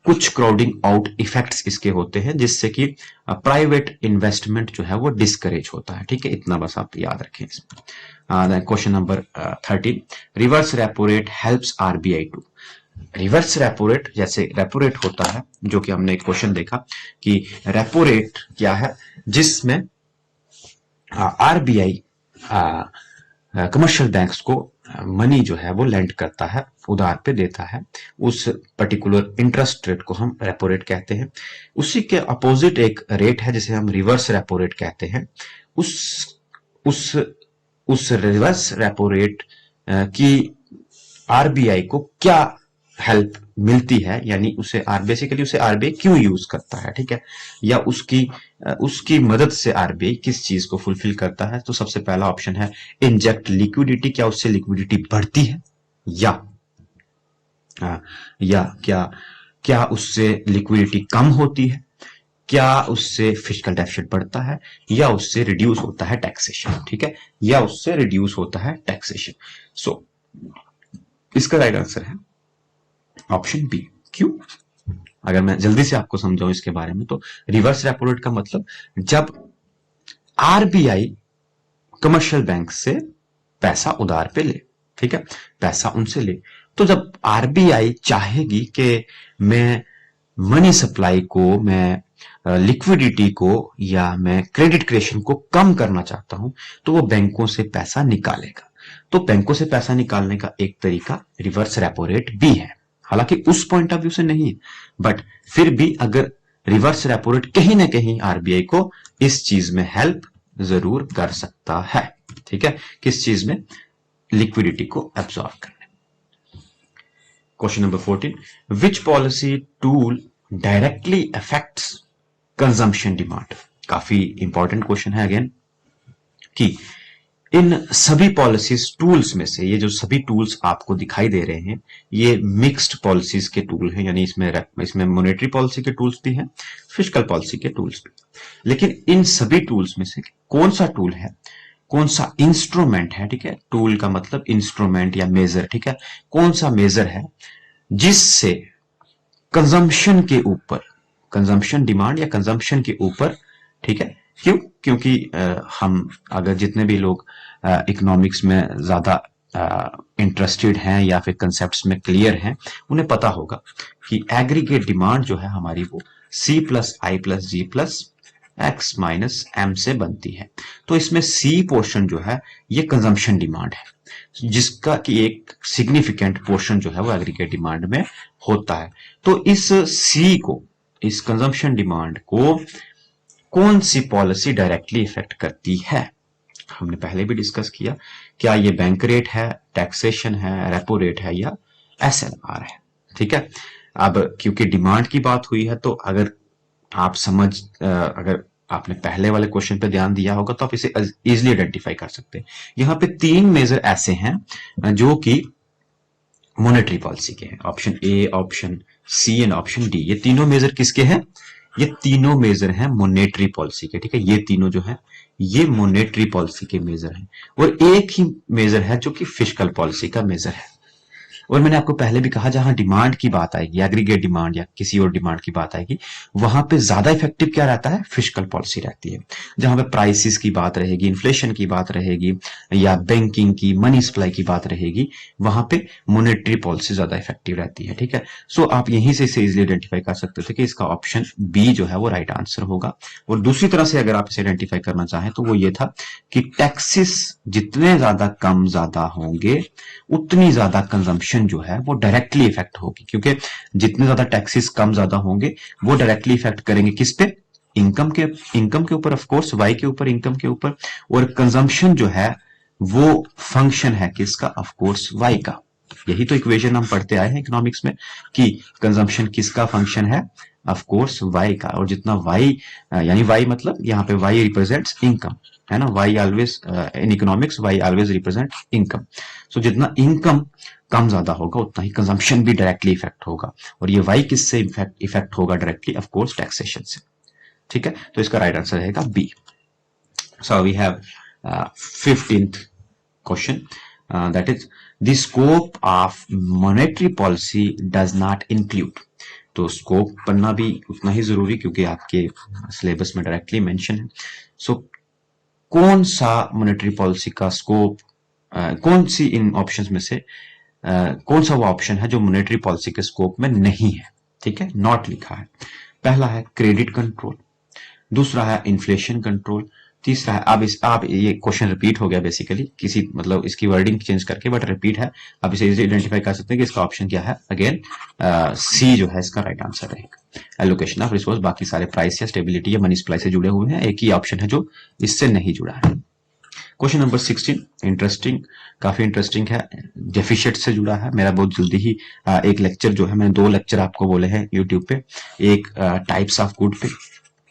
कुछ क्राउडिंग आउट इफेक्ट्स इसके होते हैं, जिससे कि प्राइवेट इन्वेस्टमेंट जो है वो डिस्करेज होता है। ठीक है, इतना बस आप याद रखें इसमें। Question number 13, reverse repo rate helps RBI to. Reverse repo rate, जैसे रेपो रेट होता है, जो कि हमने एक क्वेश्चन देखा कि रेपो रेट क्या है, जिसमें आरबीआई कमर्शियल बैंक्स को मनी जो है वो लेंड करता है, उधार पे देता है, उस पर्टिकुलर इंटरेस्ट रेट को हम रेपो रेट कहते हैं। उसी के अपोजिट एक रेट है जिसे हम रिवर्स रेपो रेट कहते हैं। उस रिवर्स रेपो रेट की आरबीआई को क्या हेल्प मिलती है, यानी उसे बेसिकली उसे आरबीआई क्यों यूज करता है, ठीक है, या उसकी मदद से आरबीआई किस चीज को फुलफिल करता है। तो सबसे पहला ऑप्शन है इंजेक्ट लिक्विडिटी, क्या उससे लिक्विडिटी बढ़ती है, या क्या उससे लिक्विडिटी कम होती है, क्या उससे फिस्कल डेफिसिट बढ़ता है, या उससे रिड्यूस होता है टैक्सेशन। ठीक है, या उससे रिड्यूस होता है टैक्सेशन। सो इसका राइट आंसर है ऑप्शन बी। क्यों? अगर मैं जल्दी से आपको समझाऊं इसके बारे में, तो रिवर्स रेपो रेट का मतलब जब आरबीआई कमर्शियल बैंक से पैसा उधार पे ले, ठीक है, पैसा उनसे ले, तो जब आरबीआई चाहेगी कि मैं मनी सप्लाई को, मैं लिक्विडिटी को, या मैं क्रेडिट क्रिएशन को कम करना चाहता हूं, तो वो बैंकों से पैसा निकालेगा। तो बैंकों से पैसा निकालने का एक तरीका रिवर्स रेपो रेट भी है, हालांकि उस पॉइंट ऑफ व्यू से नहीं, बट फिर भी अगर रिवर्स रेपो रेट कहीं ना कहीं आरबीआई को इस चीज में हेल्प जरूर कर सकता है। ठीक है, किस चीज में? लिक्विडिटी को एब्सॉर्ब करने। क्वेश्चन नंबर 14, विच policy tool directly affects consumption demand. काफी इंपॉर्टेंट क्वेश्चन है अगेन, कि इन सभी पॉलिसीज टूल्स में से, ये जो सभी टूल्स आपको दिखाई दे रहे हैं, ये मिक्स्ड पॉलिसीज के टूल हैं, यानी इसमें मॉनेटरी पॉलिसी के टूल्स भी हैं, फिस्कल पॉलिसी के टूल्स भी। लेकिन इन सभी टूल्स में से कौन सा टूल है, कौन सा इंस्ट्रूमेंट है, ठीक है, टूल का मतलब इंस्ट्रूमेंट या मेजर, ठीक है, कौन सा मेजर है जिससे कंजम्पशन के ऊपर, कंजम्पशन डिमांड या कंजम्पशन के ऊपर, ठीक है, क्यों? क्योंकि हम अगर जितने भी लोग इकोनॉमिक्स में ज्यादा इंटरेस्टेड हैं या फिर कंसेप्ट्स में क्लियर हैं, उन्हें पता होगा कि एग्रीगेट डिमांड जो है हमारी, वो C प्लस आई प्लस जी प्लस एक्स माइनस एम से बनती है। तो इसमें C पोर्शन जो है ये कंजम्पशन डिमांड है, जिसका कि एक सिग्निफिकेंट पोर्शन जो है वो एग्रीगेट डिमांड में होता है। तो इस C को, इस कंजम्पशन डिमांड को कौन सी पॉलिसी डायरेक्टली इफेक्ट करती है? हमने पहले भी डिस्कस किया, क्या ये बैंक रेट है, टैक्सेशन है, रेपो रेट है, या एसएलआर है। ठीक है, अब क्योंकि डिमांड की बात हुई है, तो अगर आपने पहले वाले क्वेश्चन पे ध्यान दिया होगा, तो आप इसे इजिली आइडेंटिफाई कर सकते हैं। यहां पे 3 मेजर ऐसे हैं जो कि मॉनेटरी पॉलिसी के हैं, option A, option C and option D. ये तीनों मेजर किसके हैं? ये तीनों मेजर हैं मॉनेटरी पॉलिसी के। ठीक है, ये तीनों जो है ये मॉनेटरी पॉलिसी के मेजर हैं, और एक ही मेजर है जो कि फिस्कल पॉलिसी का मेजर है। और मैंने आपको पहले भी कहा, जहां डिमांड की बात आएगी, एग्रीगेट डिमांड या किसी और डिमांड की बात आएगी, वहां पे ज्यादा इफेक्टिव क्या रहता है? फिस्कल पॉलिसी रहती है। जहां पे प्राइसेस की बात रहेगी, इन्फ्लेशन की बात रहेगी, या बैंकिंग की, मनी सप्लाई की बात रहेगी, वहां पे मॉनेटरी पॉलिसी ज्यादा इफेक्टिव रहती है। ठीक है, सो आप यहीं से इसे इजिली आइडेंटिफाई कर सकते थे कि इसका ऑप्शन बी जो है वो राइट आंसर होगा। और दूसरी तरह से अगर आप इसे आइडेंटिफाई करना चाहें, तो वो ये था कि टैक्सेस जितने ज्यादा होंगे, उतनी ज्यादा कंजम्पशन जो है वो डायरेक्टली इफेक्ट होगी, क्योंकि जितने ज्यादा टैक्सेस कम ज्यादा होंगे, वो डायरेक्टली इफेक्ट करेंगे किस पे? इनकम के ऊपर, ऑफ कोर्स वाई के ऊपर, इनकम के ऊपर। और कंजम्पशन जो है वो फंक्शन है किसका? ऑफ कोर्स वाई का। यही तो इक्वेशन हम पढ़ते आए हैं इकोनॉमिक्स में कि कंजम्पशन किसका फंक्शन है, ऑफ कोर्स वाई का। और जितना वाई यानी वाई मतलब यहाँ पे वाई रिप्रेजेंट्स इनकम, है ना, Y always in economics Y always represent income. So जितना इनकम कम ज्यादा होगा उतना ही कंजम्पशन भी डायरेक्टली इफेक्ट होगा। और ये वाई किससे इफेक्ट होगा डायरेक्टली, ऑफ कोर्स टैक्सेशन से। ठीक है, तो इसका राइट आंसर रहेगा B. So we have 15th question, that is the scope of monetary policy does not include। तो स्कोप पढ़ना भी उतना ही जरूरी क्योंकि आपके सिलेबस में डायरेक्टली मेंशन है। सो कौन सा मॉनेटरी पॉलिसी का स्कोप, कौन सी इन ऑप्शंस में से कौन सा वो ऑप्शन है जो मॉनेटरी पॉलिसी के स्कोप में नहीं है। ठीक है, नॉट लिखा है। पहला है क्रेडिट कंट्रोल, दूसरा है इन्फ्लेशन कंट्रोल, तीसरा है, अब ये क्वेश्चन रिपीट हो गया बेसिकली, किसी मतलब इसकी वर्डिंग चेंज करके, बट रिपीट है। अब इसे इजीली आइडेंटिफाई कर सकते हैं कि इसका ऑप्शन क्या है। अगेन सी जो है इसका राइट आंसर रहेगा। एलोकेशन ऑफ रिसोर्स, बाकी सारे प्राइस या स्टेबिलिटी या मनी सप्लाई से जुड़े हुए हैं, एक ही ऑप्शन है जो इससे नहीं जुड़ा है। क्वेश्चन नंबर 16 इंटरेस्टिंग, काफी इंटरेस्टिंग है, डेफिशिएट से जुड़ा है। मेरा बहुत जल्दी ही एक लेक्चर जो है, मैंने 2 लेक्चर आपको बोले हैं यूट्यूब पे, एक टाइप्स ऑफ गुड पे,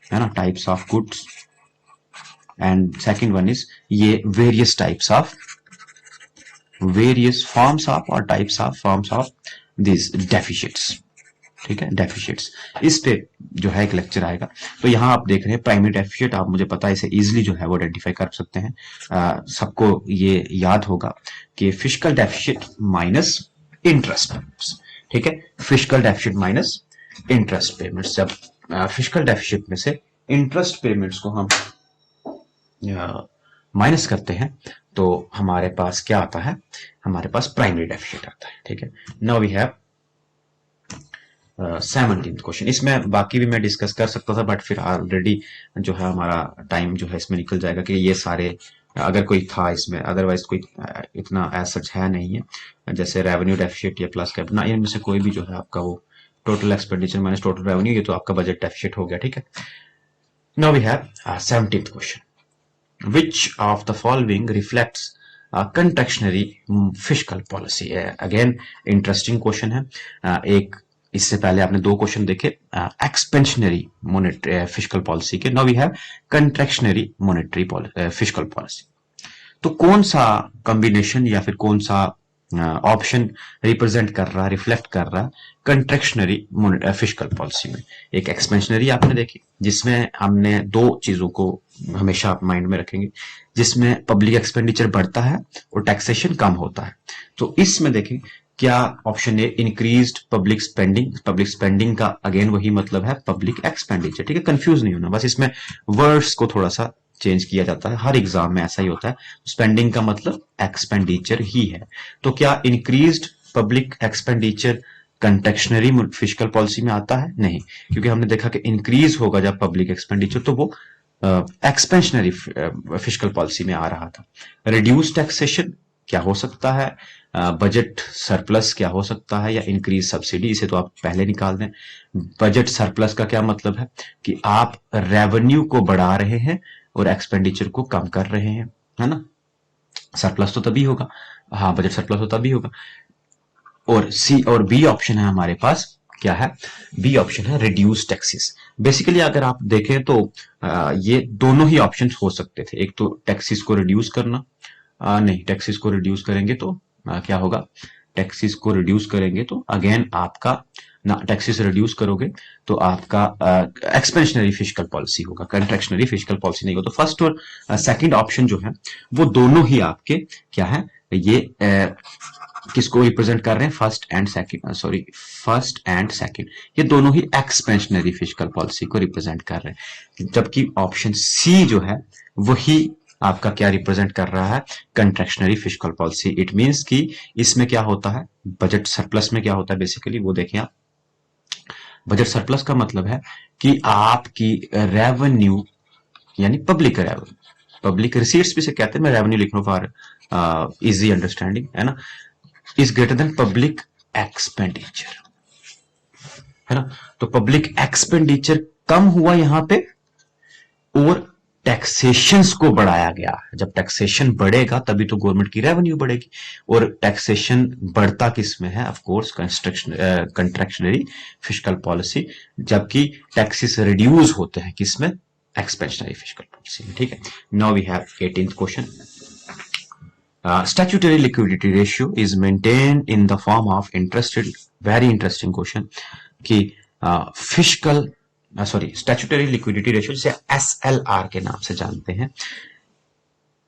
है ना, types of goods, and second one is ये various types of, various forms of और types of forms of this deficits. ठीक है, डेफिशिएट्स, इस पे जो है एक लेक्चर आएगा। तो यहां आप देख रहे हैं प्राइमरी डेफिशिएट, आप मुझे पता है इसे इजीली जो है वो आइडेंटिफाई कर सकते हैं। सबको ये याद होगा कि fiscal deficit minus interest payments. ठीक है, fiscal deficit minus interest payments. जब फिस्कल डेफिशिएट में से इंटरेस्ट पेमेंट्स को हम माइनस करते हैं तो हमारे पास क्या आता है, हमारे पास प्राइमरी डेफिशिएट आता है। ठीक है, now we have 17th question. इसमें बाकी भी मैं डिस्कस कर सकता था बट फिर ऑलरेडी जो है हमारा टाइम जो है इसमें निकल जाएगा कि ये सारे अगर कोई था इसमें, अदरवाइज कोई इतना एज सच है नहीं है। जैसे रेवेन्यू डेफिशिएट या प्लस कैप ना, इनमें से कोई भी जो है आपका वो total expenditure minus total revenue, ये तो आपका बजट डेफिशिएट हो गया। ठीक है, now we have 17th question, which of the following reflects contractionary fiscal policy। Again interesting question है। एक इससे पहले आपने 2 क्वेश्चन देखे एक्सपेंशनरी मॉनेटरी फिस्कल पॉलिसी के, now we have contractionary monetary fiscal policy. तो कौन सा कॉम्बिनेशन या फिर कौन सा ऑप्शन रिप्रेजेंट कर रहा, रिफ्लेक्ट कर रहा कंट्रैक्शनरी फिस्कल पॉलिसी में। एक एक्सपेंशनरी आपने देखी जिसमें हमने 2 चीजों को हमेशा आप माइंड में रखेंगे, जिसमें पब्लिक एक्सपेंडिचर बढ़ता है और टैक्सेशन कम होता है। तो इसमें देखें क्या ऑप्शन है, increased public spending. Public spending का अगेन वही मतलब है पब्लिक एक्सपेंडिचर। ठीक है, कंफ्यूज नहीं होना, बस इसमें वर्ड्स को थोड़ा सा चेंज किया जाता है, हर एग्जाम में ऐसा ही होता है। स्पेंडिंग का मतलब एक्सपेंडिचर ही है। तो क्या increased public expenditure contractionary fiscal policy में आता है? नहीं, क्योंकि हमने देखा कि इंक्रीज होगा जब पब्लिक एक्सपेंडिचर तो वो एक्सपेंशनरी फिस्कल पॉलिसी में आ रहा था। रिड्यूस टैक्सेशन क्या हो सकता है, बजट सरप्लस क्या हो सकता है, या इंक्रीज सब्सिडी, इसे तो आप पहले निकाल दें। बजट सरप्लस का क्या मतलब है कि आप रेवेन्यू को बढ़ा रहे हैं और एक्सपेंडिचर को कम कर रहे हैं, है ना। सरप्लस तो तभी होगा, हाँ बजट सरप्लस तो तभी होगा। और सी और बी ऑप्शन है हमारे पास, क्या है, बी ऑप्शन है रिड्यूस टैक्सेस। बेसिकली अगर आप देखें तो ये दोनों ही ऑप्शन हो सकते थे। एक तो टैक्सेस को रिड्यूस करना, नहीं टैक्सेस को रिड्यूस करेंगे तो क्या होगा, टैक्सेस को रिड्यूस करेंगे तो अगेन आपका ना, टैक्सेस रिड्यूस करोगे तो आपका एक्सपेंशनरी फिस्कल पॉलिसी होगा, कंट्रैक्शनरी फिस्कल पॉलिसी नहीं होगा। तो फर्स्ट और सेकंड ऑप्शन जो है वो दोनों ही आपके क्या है, ये किसको रिप्रेजेंट कर रहे हैं, फर्स्ट एंड सेकंड, ये दोनों ही एक्सपेंशनरी फिस्कल पॉलिसी को रिप्रेजेंट कर रहे हैं। जबकि ऑप्शन सी जो है वही आपका क्या रिप्रेजेंट कर रहा है, कंट्रैक्शनरी फिस्कल पॉलिसी। इट मींस कि इसमें क्या होता है, बजट सरप्लस में क्या होता है बेसिकली वो देखें आप। बजट सरप्लस का मतलब है कि आपकी रेवेन्यू यानी पब्लिक रेवेन्यू, पब्लिक रिसीट्स भी से कहते हैं, मैं रेवेन्यू लिख रहा हूं फॉर इजी अंडरस्टैंडिंग, है ना, is greater then public expenditure, है ना। तो पब्लिक एक्सपेंडिचर कम हुआ यहां पे और टैक्सेशंस को बढ़ाया गया। जब टैक्सेशन बढ़ेगा तभी तो गवर्नमेंट की रेवेन्यू बढ़ेगी, और टैक्सेशन बढ़ता किस में है? Of course contractionary fiscal policy, जबकि टैक्सेस रिड्यूस होते हैं किसमें? एक्सपेंशनरी फिस्कल पॉलिसी में। ठीक है, now we have 18th question. Statutory liquidity ratio is maintained in the form of interested, very interesting question, कि फिस्कल स्टैट्यूटरी लिक्विडिटी रेशियो जिसे SLR के नाम से जानते हैं,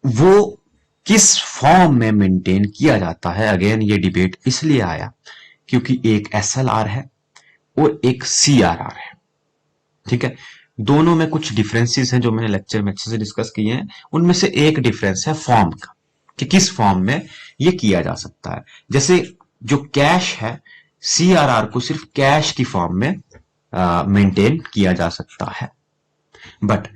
वो किस फॉर्म में मेंटेन किया जाता है? अगेन ये डिबेट इसलिए आया क्योंकि एक SLR है और एक CRR है। ठीक है, दोनों में कुछ डिफरेंसेस हैं जो मैंने लेक्चर में अच्छे से डिस्कस किए हैं। उनमें से एक डिफरेंस है फॉर्म का, कि किस फॉर्म में ये किया जा सकता है। जैसे जो कैश है, CRR को सिर्फ कैश की फॉर्म में मेंटेन किया जा सकता है, बट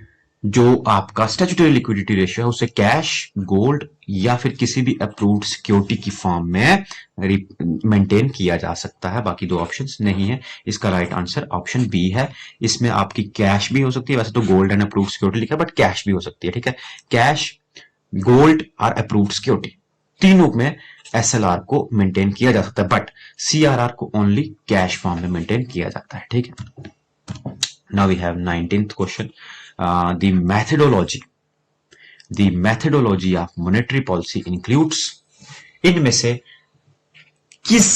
जो आपका स्टैट्यूटरी लिक्विडिटी रेशियो है उसे कैश, गोल्ड या फिर किसी भी अप्रूव्ड सिक्योरिटी की फॉर्म में मेंटेन किया जा सकता है। बाकी दो ऑप्शंस नहीं है। इसका राइट आंसर ऑप्शन बी है। इसमें आपकी कैश भी हो सकती है, वैसे तो गोल्ड एंड अप्रूव्ड सिक्योरिटी लिखा है, बट कैश भी हो सकती है। ठीक है, कैश, गोल्ड और अप्रूव्ड सिक्योरिटी, तीनों में SLR को मेंटेन किया जा सकता है, बट CRR को ओनली कैश फॉर्म में मेंटेन किया जाता है। ठीक है, now we have 19th question. The methodology of monetary policy includes, इनमें से किस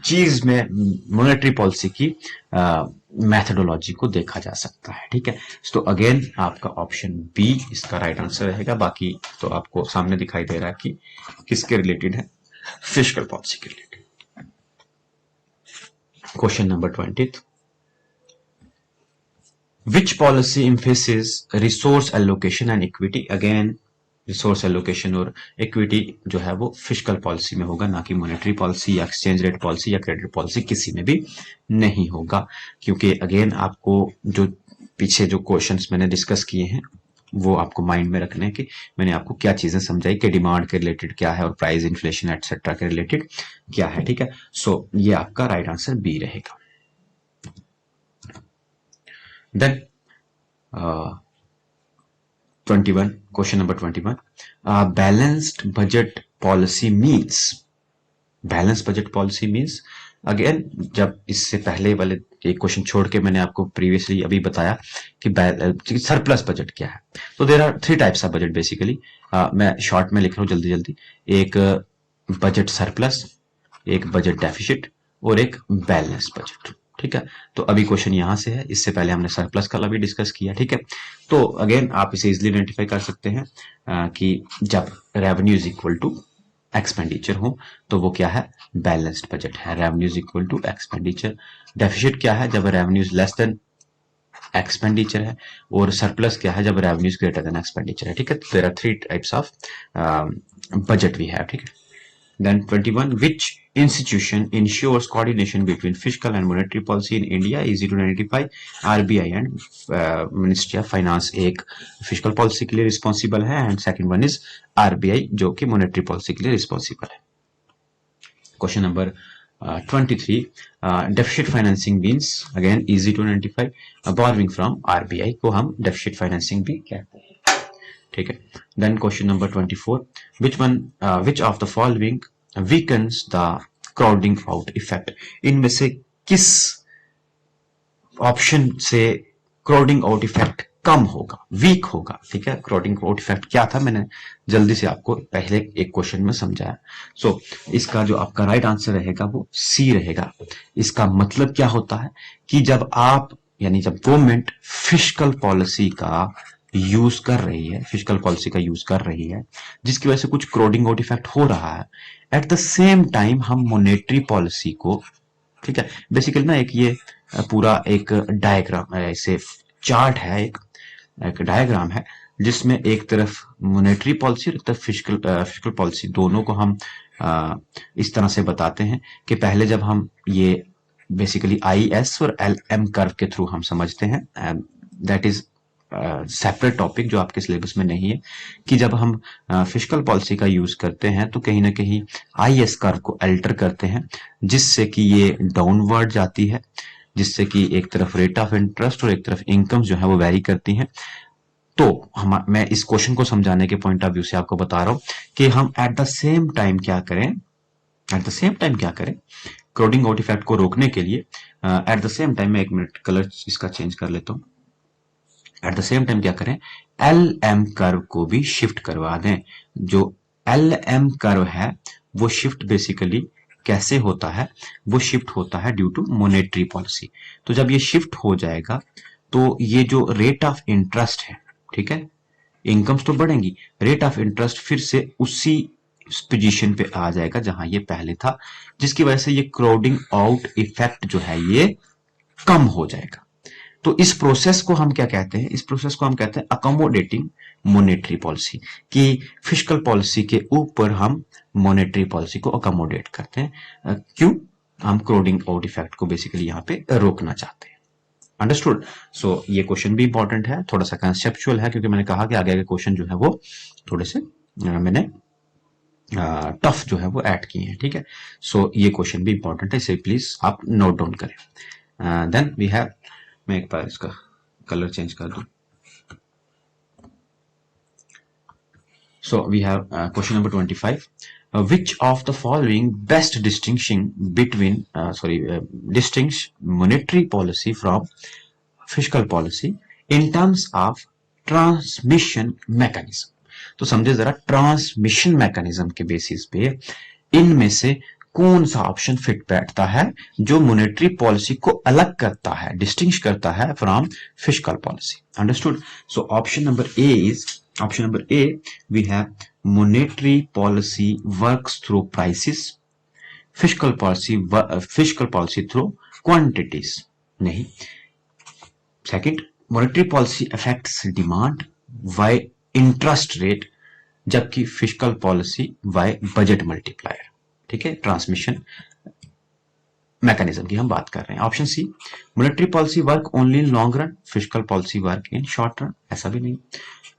चीज में मॉनेटरी पॉलिसी की मेथडोलॉजी को देखा जा सकता है? ठीक है, तो अगेन आपका ऑप्शन बी इसका राइट आंसर रहेगा। बाकी तो आपको सामने दिखाई दे रहा है कि किसके रिलेटेड है, फिस्कल पॉलिसी के related. Question number 20, which policy emphasis resource allocation and equity? Again resource allocation और इक्विटी जो है वो फिस्कल पॉलिसी में होगा, ना कि मॉनेटरी पॉलिसी या एक्सचेंज रेट पॉलिसी या क्रेडिट पॉलिसी, किसी में भी नहीं होगा। क्योंकि अगेन आपको जो पीछे जो क्वेश्चंस मैंने डिस्कस किए हैं वो आपको माइंड में रखने कि मैंने आपको क्या चीजें समझाई कि डिमांड के रिलेटेड क्या है और प्राइस इन्फ्लेशन एटसेट्रा के रिलेटेड क्या है। ठीक है, सो ये आपका राइट आंसर बी रहेगा। Then 21, question number 21, balanced budget policy means, balance budget policy means, again जब इससे पहले वाले एक क्वेश्चन छोड़ के मैंने आपको प्रीवियसली अभी बताया कि सरप्लस बजट क्या है। तो there are 3 types of budget basically. मैं शॉर्ट में लिख रहा हूं जल्दी जल्दी। एक बजट सरप्लस, एक बजट डेफिसिट और एक बैलेंस बजट। ठीक है, तो अभी क्वेश्चन यहां से है, इससे पहले हमने सरप्लस का भी डिस्कस किया। ठीक है, तो अगेन आप इसे इजिली आइडेंटिफाई कर सकते हैं कि जब revenue is equal to expenditure हो तो वो क्या है, बैलेंस्ड बजट है। Revenue is equal to expenditure. Deficit क्या है, जब revenue is less than expenditure है। और सरप्लस क्या है, जब revenue is greater than expenditure है। ठीक है, there are 3 types of budget we have. ठीक है, then 21, which institution ensures coordination between fiscal and monetary policy in India? Easy to identify, RBI and Ministry of Finance एक fiscal policy के लिए responsible है and second one is RBI जो कि monetary policy के लिए रिस्पॉन्सिबल है। Question number 23, deficit financing means, again easy to identify, borrowing from RBI को हम डेफिसिट फाइनेंसिंग भी कहते हैं। ठीक है, then question number 24, which of the following weakens the crowding out effect? इनमें से किस ऑप्शन से क्राउडिंग आउट इफेक्ट कम होगा, वीक होगा? ठीक है, क्राउडिंग आउट इफेक्ट क्या था मैंने जल्दी से आपको पहले एक क्वेश्चन में समझाया। सो इसका जो आपका राइट आंसर रहेगा वो सी रहेगा। इसका मतलब क्या होता है कि जब आप यानी जब गवर्नमेंट फिस्कल पॉलिसी का यूज कर रही है, फिस्कल पॉलिसी का यूज कर रही है जिसकी वजह से कुछ क्राउडिंग आउट इफेक्ट हो रहा है, एट द सेम टाइम हम मॉनेटरी पॉलिसी को, ठीक है, बेसिकली ना एक ये पूरा एक डायग्राम ऐसे चार्ट है, एक डायग्राम है जिसमें एक तरफ मॉनेटरी पॉलिसी और एक तरफ फिस्कल पॉलिसी, दोनों को हम इस तरह से बताते हैं कि पहले जब हम ये बेसिकली IS और LM कर्व के थ्रू हम समझते हैं, दैट इज सेपरेट टॉपिक जो आपके सिलेबस में नहीं है, कि जब हम फिस्कल पॉलिसी का यूज करते हैं तो कहीं ना कहीं IS कर्व को अल्टर करते हैं जिससे कि ये डाउनवर्ड जाती है, जिससे कि एक तरफ रेट ऑफ इंटरेस्ट और एक तरफ इनकम जो है वो वेरी करती हैं। तो मैं इस क्वेश्चन को समझाने के पॉइंट ऑफ व्यू से आपको बता रहा हूं कि हम एट द सेम टाइम क्या करें, क्राउडिंग आउट इफेक्ट को रोकने के लिए एट द सेम टाइम, मैं 1 मिनट कलर इसका चेंज कर लेता हूं, एट द सेम टाइम क्या करें, एल एम कर्व को भी शिफ्ट करवा दें। जो एल एम कर्व है वो शिफ्ट बेसिकली कैसे होता है, वो शिफ्ट होता है ड्यू टू मॉनेटरी पॉलिसी। तो जब ये शिफ्ट हो जाएगा तो ये जो रेट ऑफ इंटरेस्ट है, ठीक है, इनकम्स तो बढ़ेंगी, रेट ऑफ इंटरेस्ट फिर से उसी पोजीशन पे आ जाएगा जहां ये पहले था, जिसकी वजह से ये क्राउडिंग आउट इफेक्ट जो है ये कम हो जाएगा। तो इस प्रोसेस को हम क्या कहते हैं, इस प्रोसेस को हम कहते हैं अकोमोडेटिंग मॉनेटरी पॉलिसी, कि फिस्कल पॉलिसी के ऊपर हम मॉनेटरी पॉलिसी को अकोमोडेट करते हैं। क्यों? हम क्राउडिंग आउट इफेक्ट को बेसिकली यहाँ पे रोकना चाहते हैं। अंडरस्टूड? सो ये क्वेश्चन भी इंपॉर्टेंट है, थोड़ा सा कंसेप्चुअल है, क्योंकि मैंने कहा कि आगे के क्वेश्चन जो है वो थोड़े से मैंने टफ जो है वो ऐड किए हैं, ठीक है। सो ये क्वेश्चन भी इंपॉर्टेंट है, इसे प्लीज आप नोट डाउन करें। देन वी हैव, मैं एक बार इसका कलर चेंज कर दूं। So we have question number 25, which of the following best distinguish monetary policy from fiscal policy in terms of transmission mechanism? तो समझे जरा, ट्रांसमिशन मैकेनिज्म के बेसिस पे इनमें से कौन सा ऑप्शन फिट बैठता है जो मॉनेटरी पॉलिसी को अलग करता है, डिस्टिंग्विश करता है from fiscal policy. Understood? So option number A V have monetary policy works through prices, fiscal policy through quantities. नहीं। Second, monetary policy affects demand by interest rate, जबकि fiscal policy bye budget multiplier, ठीक है। Transmission mechanism की हम बात कर रहे हैं। Option C, monetary policy work only in long run, fiscal policy work in short run, ऐसा भी नहीं।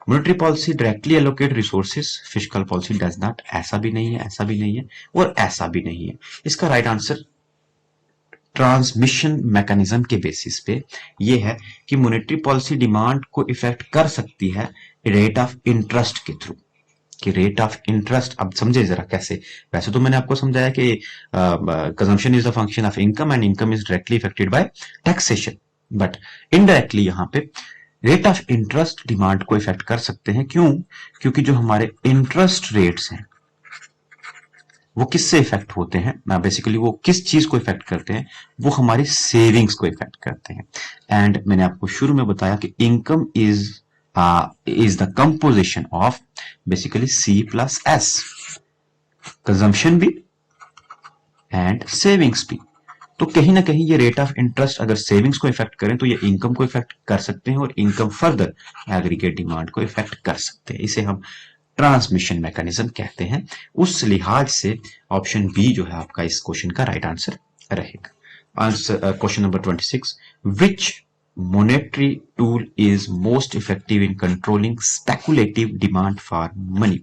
Monetary policy directly allocate resources, fiscal policy does not, ऐसा भी नहीं है, ऐसा भी नहीं है और ऐसा भी नहीं है। इसका राइट आंसर ट्रांसमिशन मैकेनिज्म के बेसिस पे ये है कि मॉनेटरी पॉलिसी डिमांड को इफेक्ट कर सकती है रेट ऑफ इंटरेस्ट के थ्रू, कि रेट ऑफ इंटरेस्ट, अब समझे जरा कैसे। वैसे तो मैंने आपको समझाया कि consumption is the function of income and income is directly affected by taxation, but indirectly यहां पे रेट ऑफ इंटरेस्ट डिमांड को इफेक्ट कर सकते हैं। क्यों? क्योंकि जो हमारे इंटरेस्ट रेट्स हैं वो किससे इफेक्ट होते हैं, बेसिकली वो किस चीज को इफेक्ट करते हैं, वो हमारी सेविंग्स को इफेक्ट करते हैं। एंड मैंने आपको शुरू में बताया कि income is the composition of basically C plus S, consumption भी and savings भी। तो कहीं ना कहीं ये रेट ऑफ इंटरेस्ट अगर सेविंग्स को इफेक्ट करें तो ये इनकम को इफेक्ट कर सकते हैं और इनकम फर्दर एग्रीगेट डिमांड को इफेक्ट कर सकते हैं। इसे हम ट्रांसमिशन मैकेनिज्म कहते हैं। उस लिहाज से ऑप्शन बी जो है आपका इस क्वेश्चन का राइट आंसर रहेगा। Answer question number 26, which monetary tool is most effective in controlling speculative demand for money?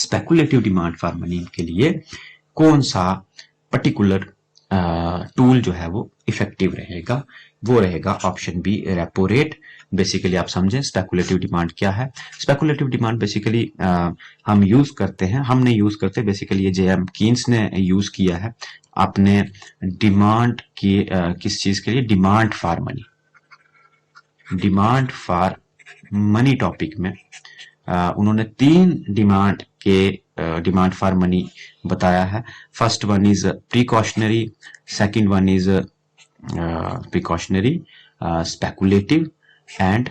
speculative demand for money के लिए कौन सा पर्टिकुलर टूल जो है वो इफेक्टिव रहेगा? वो रहेगा option B, repo rate. Basically आप समझें स्पेकुलेटिव डिमांड क्या है। स्पेकुलेटिव डिमांड बेसिकली हम यूज करते हैं, हम नहीं यूज करते, बेसिकली ये जेएम कीन्स ने यूज किया है अपने डिमांड की किस चीज के लिए, डिमांड फॉर मनी टॉपिक में उन्होंने 3 डिमांड फॉर मनी बताया है। First one is precautionary, second one is precautionary speculative and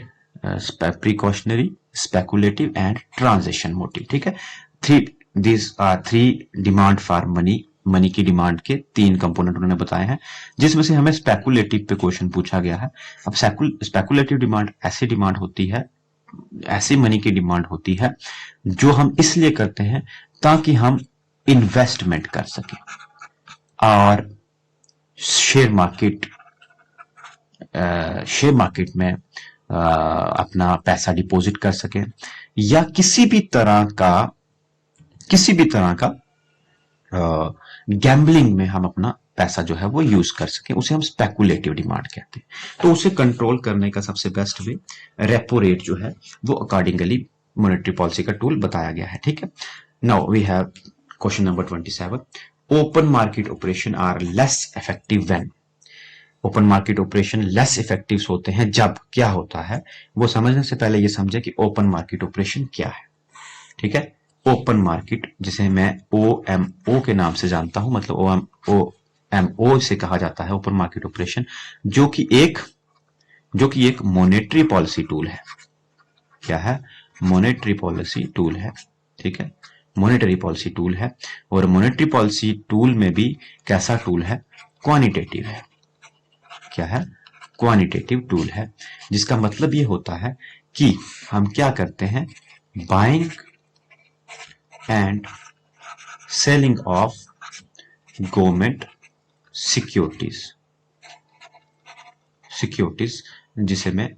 speculative and transition motive, ठीक है। these are 3 demand for money की डिमांड के 3 कंपोनेंट उन्होंने बताए हैं, जिसमें से हमें स्पेकुलेटिव पे क्वेश्चन पूछा गया है। अब स्पेकुलेटिव डिमांड ऐसी डिमांड होती है, ऐसी मनी की डिमांड होती है जो हम इसलिए करते हैं ताकि हम इन्वेस्टमेंट कर सकें और शेयर मार्केट में अपना पैसा डिपॉजिट कर सकें, या किसी भी तरह का गैम्बलिंग में हम अपना पैसा जो है वो यूज कर सके, उसे हम स्पेकुलेटिव डिमांड कहते हैं। तो उसे कंट्रोल करने का सबसे बेस्ट वे रेपो रेट जो है वो अकॉर्डिंगली मॉनेटरी पॉलिसी का टूल बताया गया है। ठीक है, now we have question number 27। Open market operation are less effective when. Open market operation less effective होते हैं जब क्या होता है, वो समझने से पहले ये समझे कि ओपन मार्केट ऑपरेशन क्या है। ठीक है, ओपन मार्केट जिसे मैं OMO के नाम से जानता हूं, मतलब OMO से कहा जाता है ओपन मार्केट ऑपरेशन, जो कि एक मॉनेटरी पॉलिसी टूल है। क्या है? मॉनेटरी पॉलिसी टूल है। ठीक है, मॉनेटरी पॉलिसी टूल है, और मॉनेटरी पॉलिसी टूल में भी कैसा टूल है? क्वांटिटेटिव है। क्या है? क्वांटिटेटिव टूल है, जिसका मतलब ये होता है कि हम क्या करते हैं, buying and selling of government securities, जिसे मैं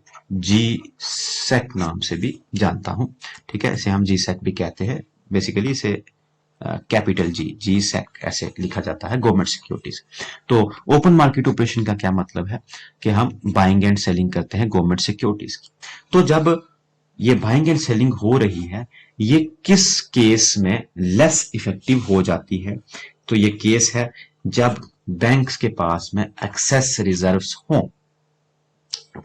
GSEC नाम से भी जानता हूं। ठीक है, इसे हम GSEC भी कहते हैं, बेसिकली इसे कैपिटल GSEC ऐसे लिखा जाता है, गवर्नमेंट सिक्योरिटीज। तो ओपन मार्केट ऑपरेशन का क्या मतलब है कि हम बाइंग एंड सेलिंग करते हैं गवर्नमेंट सिक्योरिटीज की। तो जब ये बाइंग एंड सेलिंग हो रही है, ये किस केस में लेस इफेक्टिव हो जाती है? तो ये केस है जब बैंक्स के पास में एक्सेस रिजर्व्स हों,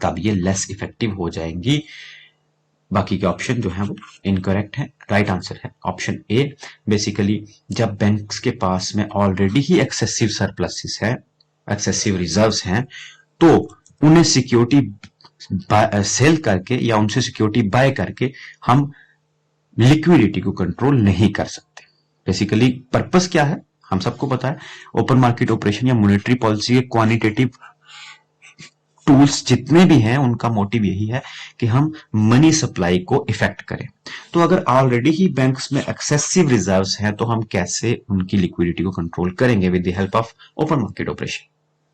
तब ये लेस इफेक्टिव हो जाएंगी। बाकी के ऑप्शन जो है वो इनकरेक्ट है। राइट आंसर है ऑप्शन ए। बेसिकली जब बैंक्स के पास में ऑलरेडी ही एक्सेसिव सरप्लसेस है, एक्सेसिव रिजर्व्स हैं, तो उन्हें सिक्योरिटी सेल करके या उनसे सिक्योरिटी बाय करके हम लिक्विडिटी को कंट्रोल नहीं कर सकते। बेसिकली पर्पस क्या है, हम सबको पता है। ओपन मार्केट ऑपरेशन या मॉनेटरी पॉलिसी के क्वांटिटेटिव टूल्स जितने भी हैं, उनका मोटिव यही है कि हम मनी सप्लाई को इफेक्ट करें। तो अगर ऑलरेडी ही बैंक्स में एक्सेसिव रिजर्व्स हैं, तो हम कैसे उनकी लिक्विडिटी को कंट्रोल करेंगे? With the help of open market operation.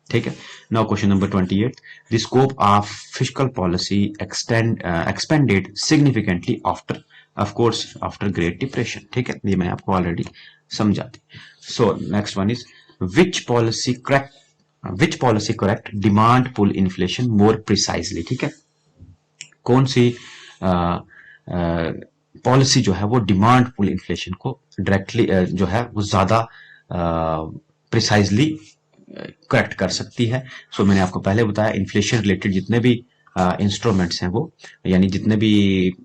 ठीक है, now question number 28। The scope of fiscal policy expanded significantly after, of course after great depression. ठीक है, ये मैं आपको ऑलरेडी समझा दी। So next one is which policy correct demand pull inflation more precisely. ठीक है, कौन सी पॉलिसी जो है वो डिमांड पुल इन्फ्लेशन को डायरेक्टली जो है वो ज्यादा प्रिसाइजली करेक्ट कर सकती है? सो मैंने आपको पहले बताया, इन्फ्लेशन रिलेटेड जितने भी इंस्ट्रूमेंट्स हैं, वो यानी जितने भी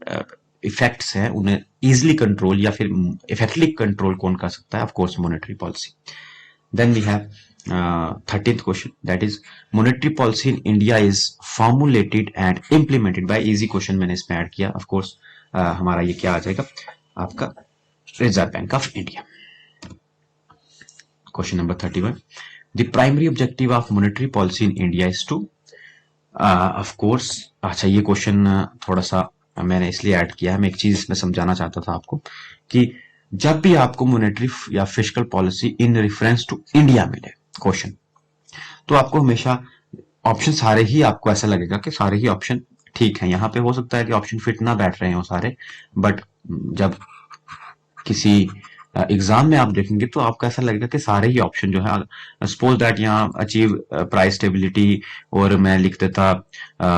इफेक्ट्स हैं, उन्हें इजिली कंट्रोल या फिर इफेक्टिवली कंट्रोल कौन कर सकता है? Of course monetary policy. Then we have 13th question, that is monetary policy in India is formulated and implemented by. Easy question मैंने इसमें ऐड किया। ऑफ कोर्स हमारा ये क्या आ जाएगा? आपका Reserve Bank of India. Question number 31, the primary objective of monetary policy in India is to, of course. अच्छा, ये क्वेश्चन थोड़ा सा मैंने इसलिए ऐड किया है, मैं एक चीज इसमें समझाना चाहता था आपको कि जब भी आपको मॉनेटरी या fiscal policy in reference to India मिले क्वेश्चन, तो आपको हमेशा ऑप्शन सारे ही, आपको ऐसा लगेगा कि सारे ही ऑप्शन ठीक है। यहाँ पे हो सकता है कि ऑप्शन फिट ना बैठ रहे हो सारे, बट जब किसी एग्जाम में आप देखेंगे तो आपको ऐसा लगेगा कि सारे ही ऑप्शन जो है, सपोज दैट यहाँ अचीव प्राइस स्टेबिलिटी, और मैं लिख देता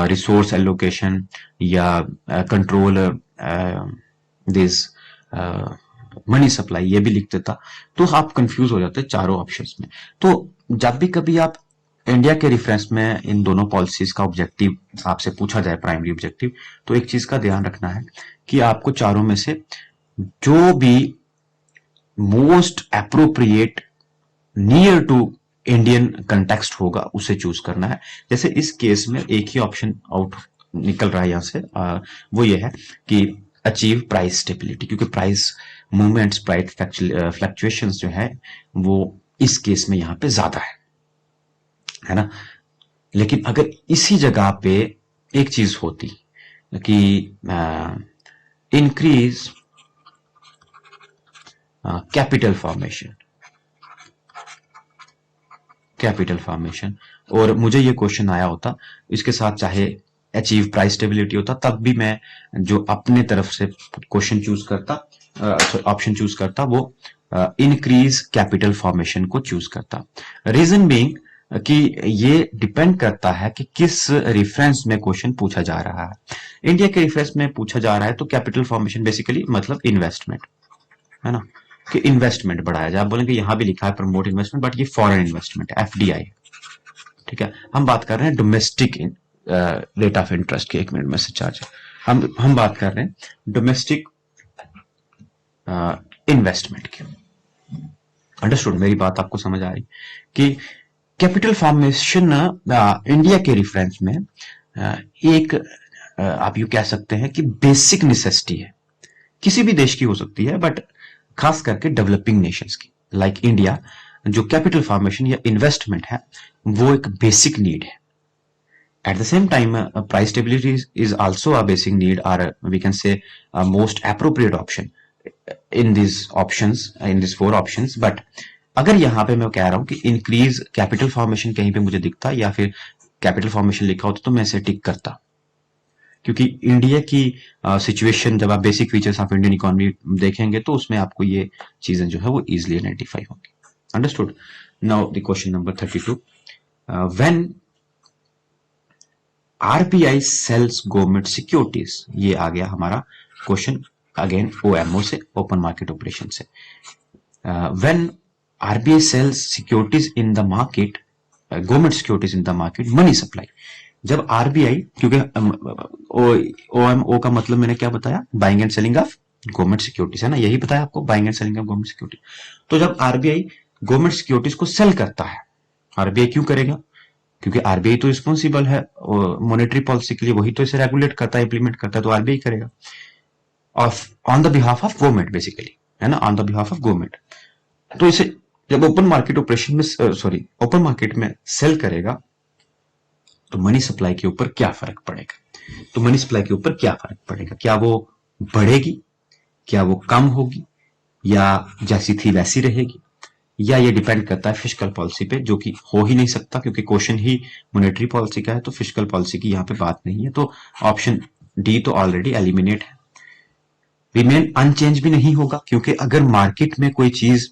रिसोर्स एलोकेशन या कंट्रोल दिस मनी सप्लाई, ये भी लिख देता, तो आप कंफ्यूज हो जाते चारों ऑप्शंस में। तो जब भी कभी आप इंडिया के रेफरेंस में इन दोनों पॉलिसीज का ऑब्जेक्टिव आपसे पूछा जाए, प्राइमरी ऑब्जेक्टिव, तो एक चीज का ध्यान रखना है कि आपको चारों में से जो भी most appropriate near to Indian context होगा उसे चूज करना है। जैसे इस केस में एक ही ऑप्शन आउट निकल रहा है यहां से, वो ये है कि अचीव प्राइस स्टेबिलिटी, क्योंकि प्राइस मूवमेंट्स, प्राइस फ्लक्चुएशंस जो है वो इस केस में यहां पे ज्यादा है ना। लेकिन अगर इसी जगह पे एक चीज होती कि इंक्रीज कैपिटल फॉर्मेशन, और मुझे ये क्वेश्चन आया होता, इसके साथ चाहे अचीव प्राइस स्टेबिलिटी होता, तब भी मैं जो अपने तरफ से क्वेश्चन चूज करता, ऑप्शन चूज करता, वो इंक्रीज कैपिटल फॉर्मेशन को चूज करता। रीजन बीइंग कि ये डिपेंड करता है कि किस रेफरेंस में क्वेश्चन पूछा जा रहा है। इंडिया के रेफरेंस में पूछा जा रहा है तो कैपिटल फॉर्मेशन बेसिकली मतलब इन्वेस्टमेंट है ना, कि इन्वेस्टमेंट बढ़ाया जाए। आप बोलेंगे यहां भी लिखा है प्रमोट इन्वेस्टमेंट, बट ये फॉरेन इन्वेस्टमेंट एफडीआई, ठीक है। हम बात कर रहे हैं डोमेस्टिक रेट ऑफ इंटरेस्ट की। 1 मिनट में से चार्ज हम बात कर रहे हैं डोमेस्टिक इन्वेस्टमेंट की। अंडरस्टूड, मेरी बात आपको समझ आ रही कि कैपिटल फॉर्मेशन इंडिया के रेफरेंस में एक आप यू कह सकते हैं कि बेसिक नेसेसिटी है, किसी भी देश की हो सकती है, बट खास करके डेवलपिंग नेशंस की लाइक इंडिया। जो कैपिटल फॉर्मेशन या इन्वेस्टमेंट है वो एक बेसिक नीड है। At the same time, price stability is also a basic need, or we can say a most appropriate option in these options, in these 4 options. But अगर यहां पे मैं कह रहा हूं कि इंक्रीज कैपिटल फॉर्मेशन कहीं पे मुझे दिखता या फिर कैपिटल फॉर्मेशन लिखा होता तो मैं इसे टिक करता, क्योंकि इंडिया की सिचुएशन जब आप basic features of Indian economy देखेंगे तो उसमें आपको ये चीजें जो है वो इजिली आइडेंटिफाई होंगी। Understood. Now the question number 32, when RBI sells government securities, ये आ गया हमारा क्वेश्चन अगेन ओएमओ से, ओपन मार्केट ऑपरेशन से। When RBI sells securities in the market, government securities in the market, money supply. जब RBI, क्योंकि OMO का मतलब मैंने क्या बताया, buying and selling of government securities, है ना, यही बताया आपको, buying and selling of government security. तो जब आरबीआई गवर्नमेंट सिक्योरिटीज को सेल करता है, आरबीआई क्यों करेगा, क्योंकि आरबीआई तो रिस्पॉन्सिबल है मॉनेटरी पॉलिसी के लिए, वही तो इसे रेगुलेट करता है, इंप्लीमेंट करता है, तो आरबीआई करेगा on the behalf of government basically, है ना, on the behalf of government. तो इसे जब ओपन मार्केट ऑपरेशन में ओपन मार्केट में सेल करेगा तो मनी सप्लाई के ऊपर क्या फर्क पड़ेगा, तो मनी सप्लाई के ऊपर क्या फर्क पड़ेगा, क्या वो बढ़ेगी, क्या वो कम होगी, या जैसी थी वैसी रहेगी, या ये डिपेंड करता है फिस्कल पॉलिसी पे, जो कि हो ही नहीं सकता क्योंकि क्वेश्चन ही मॉनेटरी पॉलिसी का है, तो फिस्कल पॉलिसी की यहाँ पे बात नहीं है। तो ऑप्शन डी तो ऑलरेडी एलिमिनेट है। रिमेन अनचेंज भी नहीं होगा, क्योंकि अगर मार्केट में कोई चीज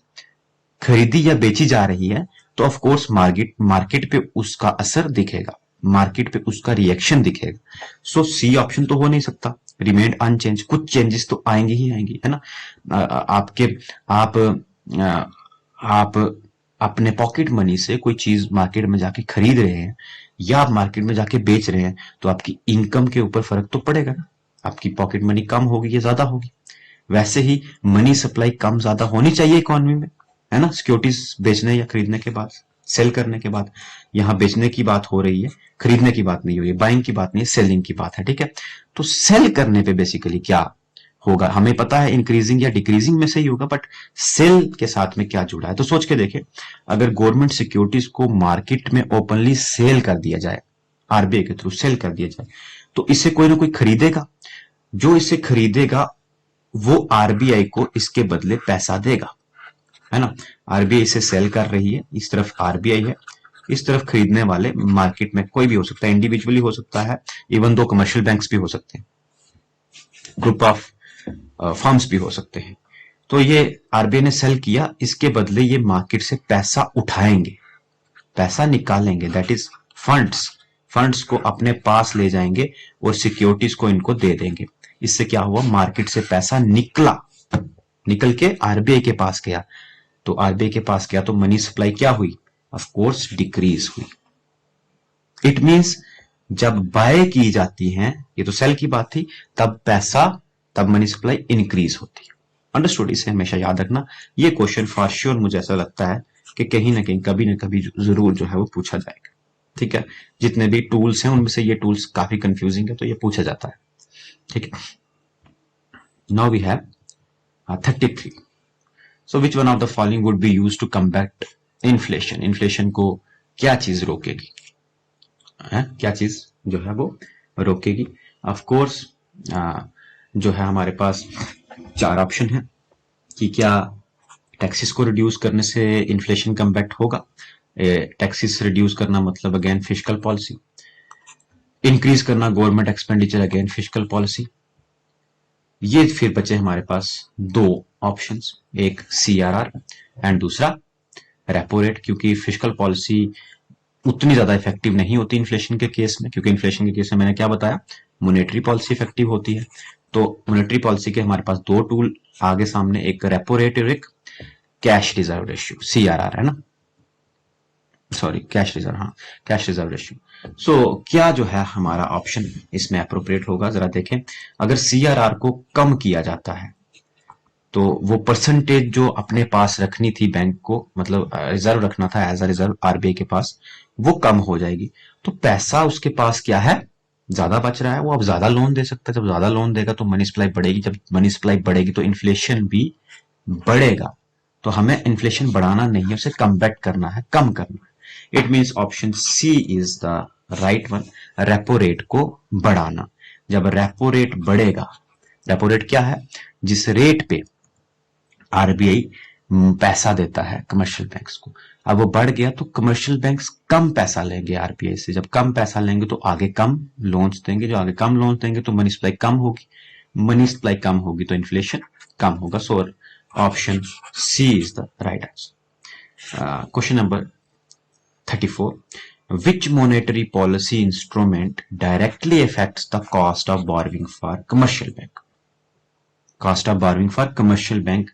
खरीदी या बेची जा रही है तो ऑफ कोर्स मार्केट पे उसका असर दिखेगा, मार्केट पे उसका रिएक्शन दिखेगा। सो सी ऑप्शन तो हो नहीं सकता, रिमेन अनचेंज, कुछ चेंजेस तो आएंगे ही आएंगे, है ना। आप अपने पॉकेट मनी से कोई चीज मार्केट में जाके खरीद रहे हैं या आप मार्केट में जाके बेच रहे हैं तो आपकी इनकम के ऊपर फर्क तो पड़ेगा ना, आपकी पॉकेट मनी कम होगी या ज्यादा होगी। वैसे ही मनी सप्लाई कम ज्यादा होनी चाहिए इकोनॉमी में, है ना, सिक्योरिटीज बेचने या खरीदने के बाद, सेल करने के बाद। यहां बेचने की बात हो रही है, खरीदने की बात नहीं हो रही है, बाइंग की बात नहीं है, सेलिंग की बात है, ठीक है। तो सेल करने पे बेसिकली क्या होगा, हमें पता है इंक्रीजिंग या डिक्रीजिंग में से ही होगा, बट सेल के साथ में क्या जुड़ा है। तो सोच के देखें, अगर गवर्नमेंट सिक्योरिटीज को मार्केट में ओपनली सेल कर दिया जाए, आरबीआई के थ्रू सेल कर दिया जाए, तो इसे कोई ना कोई खरीदेगा, जो इसे खरीदेगा वो आरबीआई को इसके बदले पैसा देगा, है ना। आरबीआई इसे सेल कर रही है, इस तरफ आरबीआई है, इस तरफ खरीदने वाले मार्केट में कोई भी हो सकता है, इंडिविजुअली हो सकता है, इवन दो कमर्शियल बैंक्स भी हो सकते हैं, ग्रुप ऑफ फर्म्स भी हो सकते हैं। तो ये आरबीआई ने सेल किया, इसके बदले ये मार्केट से पैसा उठाएंगे, पैसा निकालेंगे, दैट इज फंड्स को अपने पास ले जाएंगे और सिक्योरिटीज को इनको दे देंगे। इससे क्या हुआ, मार्केट से पैसा निकल के आरबीआई के पास गया, तो आरबीआई के पास गया तो मनी सप्लाई क्या हुई, ऑफ कोर्स डिक्रीज हुई। इट मींस जब बाय की जाती हैं, ये तो सेल की बात थी, तब मनी सप्लाई इंक्रीज होती है। अंडरस्टूड, इसे हमेशा याद रखना। ये क्वेश्चन फॉर श्योर मुझे ऐसा लगता है कि कहीं ना कहीं कभी ना कभी जरूर जो है वो पूछा जाएगा, ठीक है। जितने भी टूल्स हैं उनमें से ये टूल्स काफी कंफ्यूजिंग है, तो ये पूछा जाता है, ठीक है। Now we have 33। So which one of the following would be used to combat inflation, inflation को क्या चीज रोकेगी, है क्या चीज जो है वो रोकेगी। ऑफ कोर्स जो है हमारे पास 4 ऑप्शन है कि क्या टैक्सेस को रिड्यूस करने से इन्फ्लेशन कम्बैट होगा। टैक्सेस रिड्यूस करना मतलब अगेन फिस्कल पॉलिसी, इंक्रीज करना government expenditure, again fiscal policy. ये फिर बचे हमारे पास 2 ऑप्शंस, एक सीआरआर एंड दूसरा रेपो रेट, क्योंकि फिस्कल पॉलिसी उतनी ज्यादा इफेक्टिव नहीं होती इन्फ्लेशन के केस में, क्योंकि इन्फ्लेशन के केस में मैंने क्या बताया, मॉनेटरी पॉलिसी इफेक्टिव होती है। तो मॉनेटरी पॉलिसी के हमारे पास दो टूल आगे सामने, एक रेपो रेट और एक कैश रिजर्व रेशियो, सीआरआर है ना, सॉरी कैश रिजर्व, हाँ कैश रिजर्व रेशियो। सो क्या जो है हमारा ऑप्शन इसमें अप्रोप्रिएट होगा, जरा देखें। अगर सीआरआर को कम किया जाता है तो वो परसेंटेज जो अपने पास रखनी थी बैंक को, मतलब रिजर्व रखना था एज अ रिजर्व आरबीआई के पास, वो कम हो जाएगी। तो पैसा उसके पास क्या है, ज्यादा बच रहा है, वो अब ज्यादा लोन दे सकता है। जब ज्यादा लोन देगा तो मनी सप्लाई बढ़ेगी, जब मनी सप्लाई बढ़ेगी तो इन्फ्लेशन भी बढ़ेगा। तो हमें इन्फ्लेशन बढ़ाना नहीं है, उसे कम्बैट करना है, कम करना है। It means option C is the right one, repo rate को बढ़ाना। जब रेपो रेट बढ़ेगा, रेपो रेट क्या है, जिस रेट पे आरबीआई पैसा देता है कमर्शियल बैंक्स को, अब वो बढ़ गया तो कमर्शियल बैंक्स कम पैसा लेंगे आरबीआई से। जब कम पैसा लेंगे तो आगे कम लोन्स देंगे, जो आगे कम लोन्स देंगे तो मनी सप्लाई कम होगी, मनी सप्लाई कम होगी तो इन्फ्लेशन कम होगा। So option C is the right answer. Question number 34, which monetary policy instrument directly affects the cost of borrowing for commercial bank? Cost of borrowing for commercial bank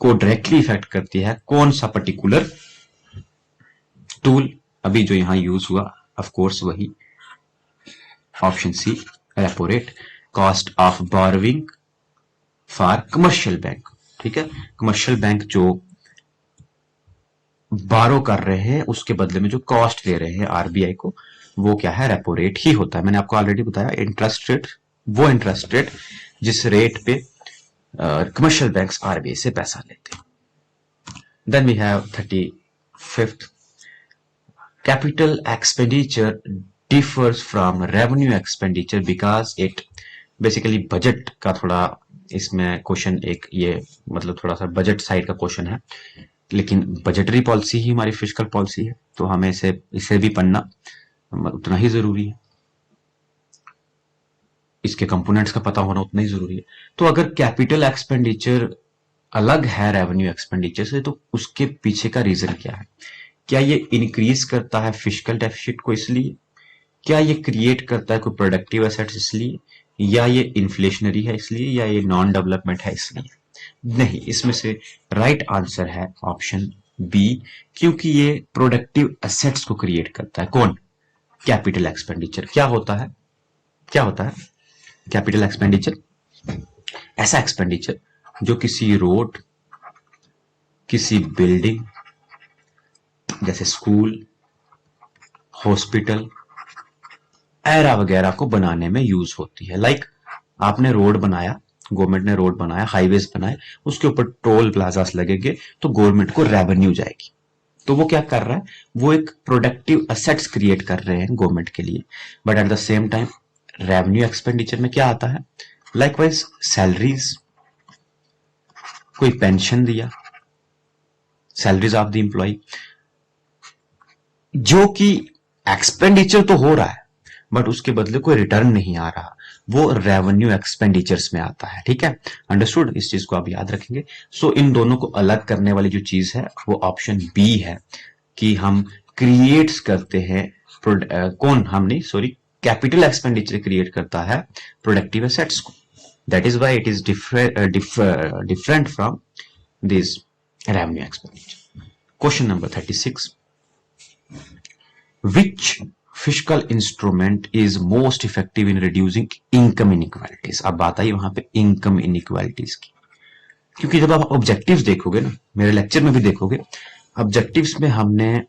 को directly effect करती है कौन सा particular tool? अभी जो यहां use हुआ of course वही option C, repo rate, cost of borrowing for commercial bank. ठीक है, कमर्शियल बैंक जो बारो कर रहे हैं उसके बदले में जो कॉस्ट दे रहे हैं आरबीआई को, वो क्या है, रेपो रेट ही होता है। मैंने आपको ऑलरेडी बताया, इंटरेस्ट रेट, वो इंटरेस्ट रेट जिस रेट पे कमर्शियल बैंक्स आरबीआई से पैसा लेते हैं। Then we have 35th, capital expenditure differs from revenue expenditure because it basically budget का थोड़ा इसमें क्वेश्चन, एक ये मतलब थोड़ा सा बजट साइड का क्वेश्चन है, लेकिन बजटरी पॉलिसी ही हमारी फिस्कल पॉलिसी है, तो हमें इसे भी पढ़ना उतना ही जरूरी है, इसके कंपोनेंट्स का पता होना उतना ही जरूरी है। तो अगर कैपिटल एक्सपेंडिचर अलग है रेवेन्यू एक्सपेंडिचर से, तो उसके पीछे का रीजन क्या है? क्या ये इंक्रीज करता है फिस्कल डेफिसिट को इसलिए, क्या ये क्रिएट करता है कोई प्रोडक्टिव एसेट्स इसलिए, या ये इन्फ्लेशनरी है इसलिए, या ये नॉन डेवलपमेंट है इसलिए? नहीं, इसमें से राइट आंसर है ऑप्शन बी, क्योंकि ये प्रोडक्टिव एसेट्स को क्रिएट करता है। कौन? Capital expenditure. क्या होता है, क्या होता है कैपिटल एक्सपेंडिचर? ऐसा एक्सपेंडिचर जो किसी रोड, किसी बिल्डिंग जैसे स्कूल, हॉस्पिटल, एरा वगैरह को बनाने में यूज होती है। लाइक आपने रोड बनाया, गवर्नमेंट ने रोड बनाया, हाईवेज बनाए, उसके ऊपर टोल प्लाजास लगेंगे तो गवर्नमेंट को रेवेन्यू जाएगी। तो वो क्या कर रहा है, वो एक प्रोडक्टिव एसेट्स क्रिएट कर रहे हैं गवर्नमेंट के लिए। But at the same time revenue expenditure में क्या आता है, लाइकवाइज सैलरीज, कोई पेंशन दिया, सैलरीज ऑफ द एम्प्लॉय, जो कि एक्सपेंडिचर तो हो रहा है बट उसके बदले कोई रिटर्न नहीं आ रहा, वो रेवेन्यू एक्सपेंडिचर्स में आता है। ठीक है, अंडरस्टूड, इस चीज को आप याद रखेंगे। सो इन दोनों को अलग करने वाली जो चीज है वो ऑप्शन बी है, कि हम क्रिएट्स करते हैं कौन, हम नहीं, सॉरी, कैपिटल एक्सपेंडिचर क्रिएट करता है प्रोडक्टिव एसेट्स को। That is why it is different from this revenue expenditure. Question number 36, which fiscal instrument is most effective in reducing income inequalities? अब बात आई वहां पे इनकम इनइक्वालिटीज की, क्योंकि जब आप ऑब्जेक्टिव्स देखोगे ना, मेरे लेक्चर में भी देखोगे, ऑब्जेक्टिव्स में हमने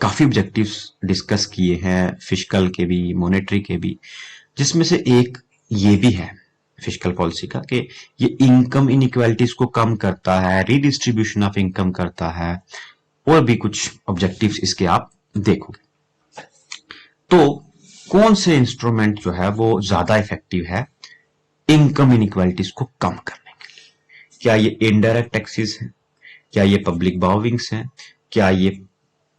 काफी ऑब्जेक्टिव्स डिस्कस किए हैं, फिस्कल के भी, मॉनेटरी के भी, जिसमें से एक ये भी है फिस्कल पॉलिसी का, कि ये इनकम इनइक्वालिटीज को कम करता है, रीडिस्ट्रीब्यूशन ऑफ इनकम करता है, और भी कुछ ऑब्जेक्टिव्स इसके आप देखोगे। तो कौन से इंस्ट्रूमेंट जो है वो ज्यादा इफेक्टिव है इनकम इनइक्वालिटीज को कम करने के लिए? क्या ये इनडायरेक्ट टैक्सेस है, क्या ये पब्लिक बॉरोइंग्स है, क्या ये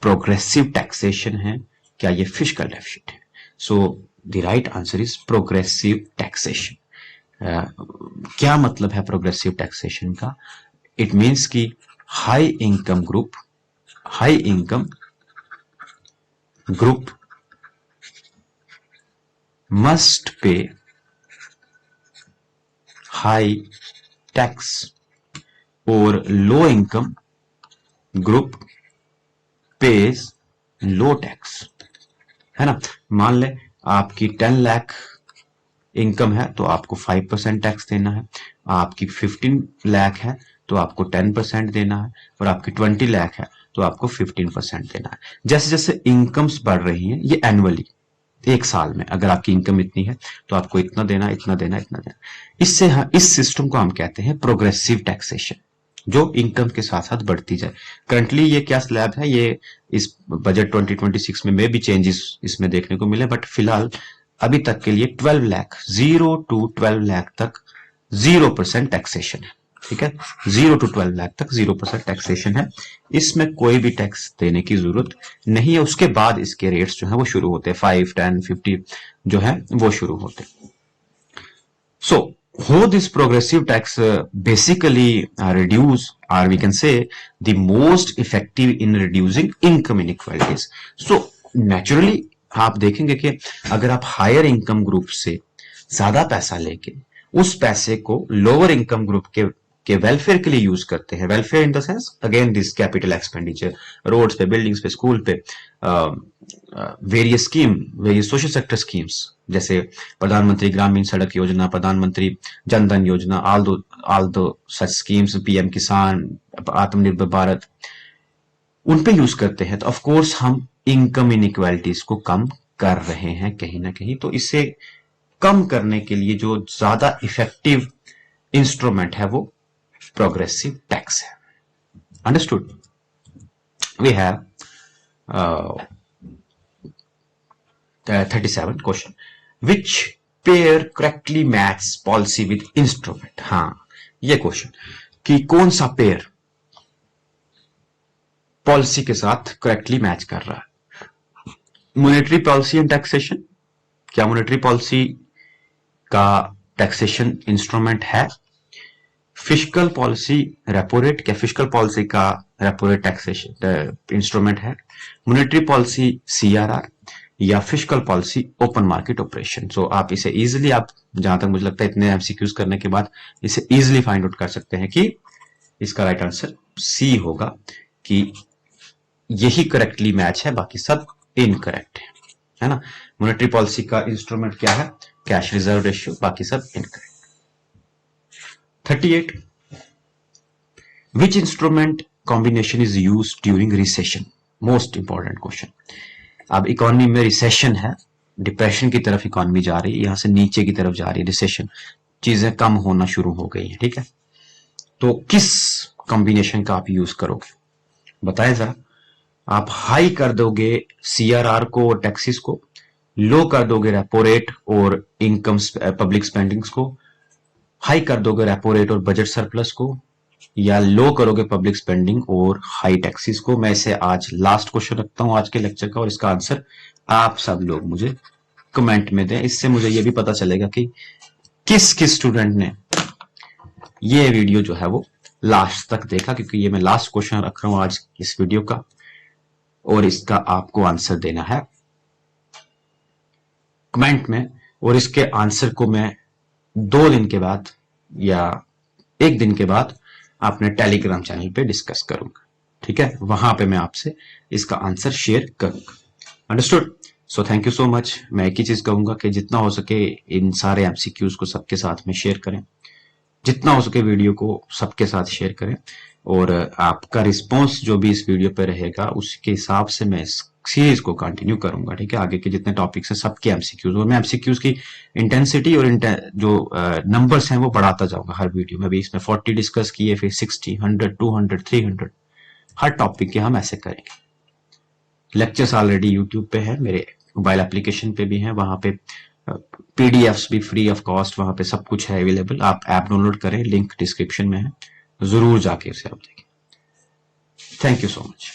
प्रोग्रेसिव टैक्सेशन है, क्या ये फिस्कल डेफिसिट है? So the right answer is progressive taxation. क्या मतलब है प्रोग्रेसिव टैक्सेशन का? इट मीन्स कि high income group must pay high tax और लो इनकम ग्रुप पेज लो टैक्स, है ना। मान ले आपकी 10 लाख इनकम है तो आपको 5% टैक्स देना है, आपकी 15 लाख है तो आपको 10% देना है, और आपकी 20 लाख है तो आपको 15% देना है। जैसे जैसे इनकम्स बढ़ रही हैं, ये एनुअली, एक साल में अगर आपकी इनकम इतनी है तो आपको इतना देना, इतना देना, इतना देना। इससे इस सिस्टम को हम कहते हैं प्रोग्रेसिव टैक्सेशन, जो इनकम के साथ साथ बढ़ती जाए। करंटली ये क्या स्लैब है, ये इस बजट 2026 में भी चेंजेस इसमें देखने को मिले, बट फिलहाल अभी तक के लिए 12 लाख 0 to 12 लाख तक 0% टैक्सेशन है, ठीक है। 0 to 12 लाख तक 0% टैक्सेशन है, इसमें कोई भी टैक्स देने की जरूरत नहीं है। उसके बाद इसके रेट्स जो है वो शुरू होते हैं, 5, 10, 50 जो है वो शुरू होते हैं। सो how this progressive tax basically reduce, or we can say the most effective in reducing income inequalities. So naturally आप देखेंगे कि अगर आप हायर इनकम ग्रुप से ज्यादा पैसा लेके उस पैसे को लोअर इनकम ग्रुप के वेलफेयर के लिए यूज करते हैं, welfare in the sense again this capital expenditure, roads पे, बिल्डिंग्स पे, स्कूल पे, वेरियस सोशल सेक्टर स्कीम्स, जैसे प्रधानमंत्री ग्रामीण सड़क योजना, प्रधानमंत्री जनधन योजना, ऑल दो सच स्कीम्स, पीएम किसान, आत्मनिर्भर भारत, उन पे यूज करते हैं, तो ऑफ कोर्स हम इनकम इनइक्वालिटीज को कम कर रहे हैं कहीं ना कहीं। तो इसे कम करने के लिए जो ज्यादा इफेक्टिव इंस्ट्रूमेंट है वो प्रोग्रेसिव टैक्स है। Understood? We have 37 question, which pair correctly match policy with instrument. हाँ, ये क्वेश्चन कि कौन सा पेयर पॉलिसी के साथ करेक्टली मैच कर रहा है। मॉनेटरी पॉलिसी एंड टैक्सेशन, क्या मॉनेटरी पॉलिसी का टैक्सेशन इंस्ट्रूमेंट है? फिस्कल पॉलिसी रेपो रेट, क्या फिस्कल पॉलिसी का रेपो रेट टैक्सेशन इंस्ट्रूमेंट है? मॉनेटरी पॉलिसी सीआरआर, या fiscal policy open market operation. So आप इसे इजीली, आप जहां तक मुझे लगता है इतने एमसीक्यूज करने के बाद इसे इजीली फाइंड आउट कर सकते हैं कि इसका राइट आंसर सी होगा, कि यही करेक्टली मैच है, बाकी सब इनकरेक्ट है ना। मॉनेटरी पॉलिसी का इंस्ट्रूमेंट क्या है? कैश रिजर्व रेशियो, बाकी सब incorrect. 38, which instrument combination is use during recession? Most important question. अब इकोनॉमी में रिसेशन है, डिप्रेशन की तरफ इकोनॉमी जा रही है, यहां से नीचे की तरफ जा रही है रिसेशन, चीजें कम होना शुरू हो गई है, ठीक है। तो किस कॉम्बिनेशन का आप यूज करोगे, बताएं जरा। आप हाई कर दोगे सीआरआर को और टैक्सेस को, लो कर दोगे रेपो रेट और इनकम पब्लिक स्पेंडिंग्स को, हाई कर दोगे रेपो रेट और बजट सरप्लस को, या लो करोगे पब्लिक स्पेंडिंग और हाई टैक्सेस को। मैं इसे आज लास्ट क्वेश्चन रखता हूं आज के लेक्चर का, और इसका आंसर आप सब लोग मुझे कमेंट में दें। इससे मुझे यह भी पता चलेगा कि किस किस स्टूडेंट ने ये वीडियो जो है वो लास्ट तक देखा, क्योंकि ये मैं लास्ट क्वेश्चन रख रहा हूं आज इस वीडियो का, और इसका आपको आंसर देना है कमेंट में। और इसके आंसर को मैं 2 दिन के बाद या 1 दिन के बाद अपने टेलीग्राम चैनल पे डिस्कस करूंगा, ठीक है। वहां पे मैं आपसे इसका आंसर शेयर करूंगा। Understood? So thank you so much. मैं एक ही चीज कहूंगा कि जितना हो सके इन सारे एमसीक्यूज को सबके साथ में शेयर करें, जितना हो सके वीडियो को सबके साथ शेयर करें, और आपका रिस्पॉन्स जो भी इस वीडियो पे रहेगा उसके हिसाब से मैं इस सीरीज को कंटिन्यू करूंगा, ठीक है। आगे के जितने टॉपिक्स हैं सबके एमसीक्यूज, और मैं एमसीक्यूज की इंटेंसिटी और जो नंबर्स हैं वो बढ़ाता जाऊंगा हर वीडियो में भी। इसमें 40 डिस्कस किए, फिर 60, 100, 200, 300, हर टॉपिक के हम ऐसे करेंगे। लेक्चर्स ऑलरेडी यूट्यूब पे है, मेरे मोबाइल एप्लीकेशन पे भी है, वहां पे पीडीएफ्स भी फ्री ऑफ कॉस्ट, वहां पे सब कुछ है अवेलेबल। आप ऐप डाउनलोड करें, लिंक डिस्क्रिप्शन में है, जरूर जाके उसे आप देखें। Thank you so much.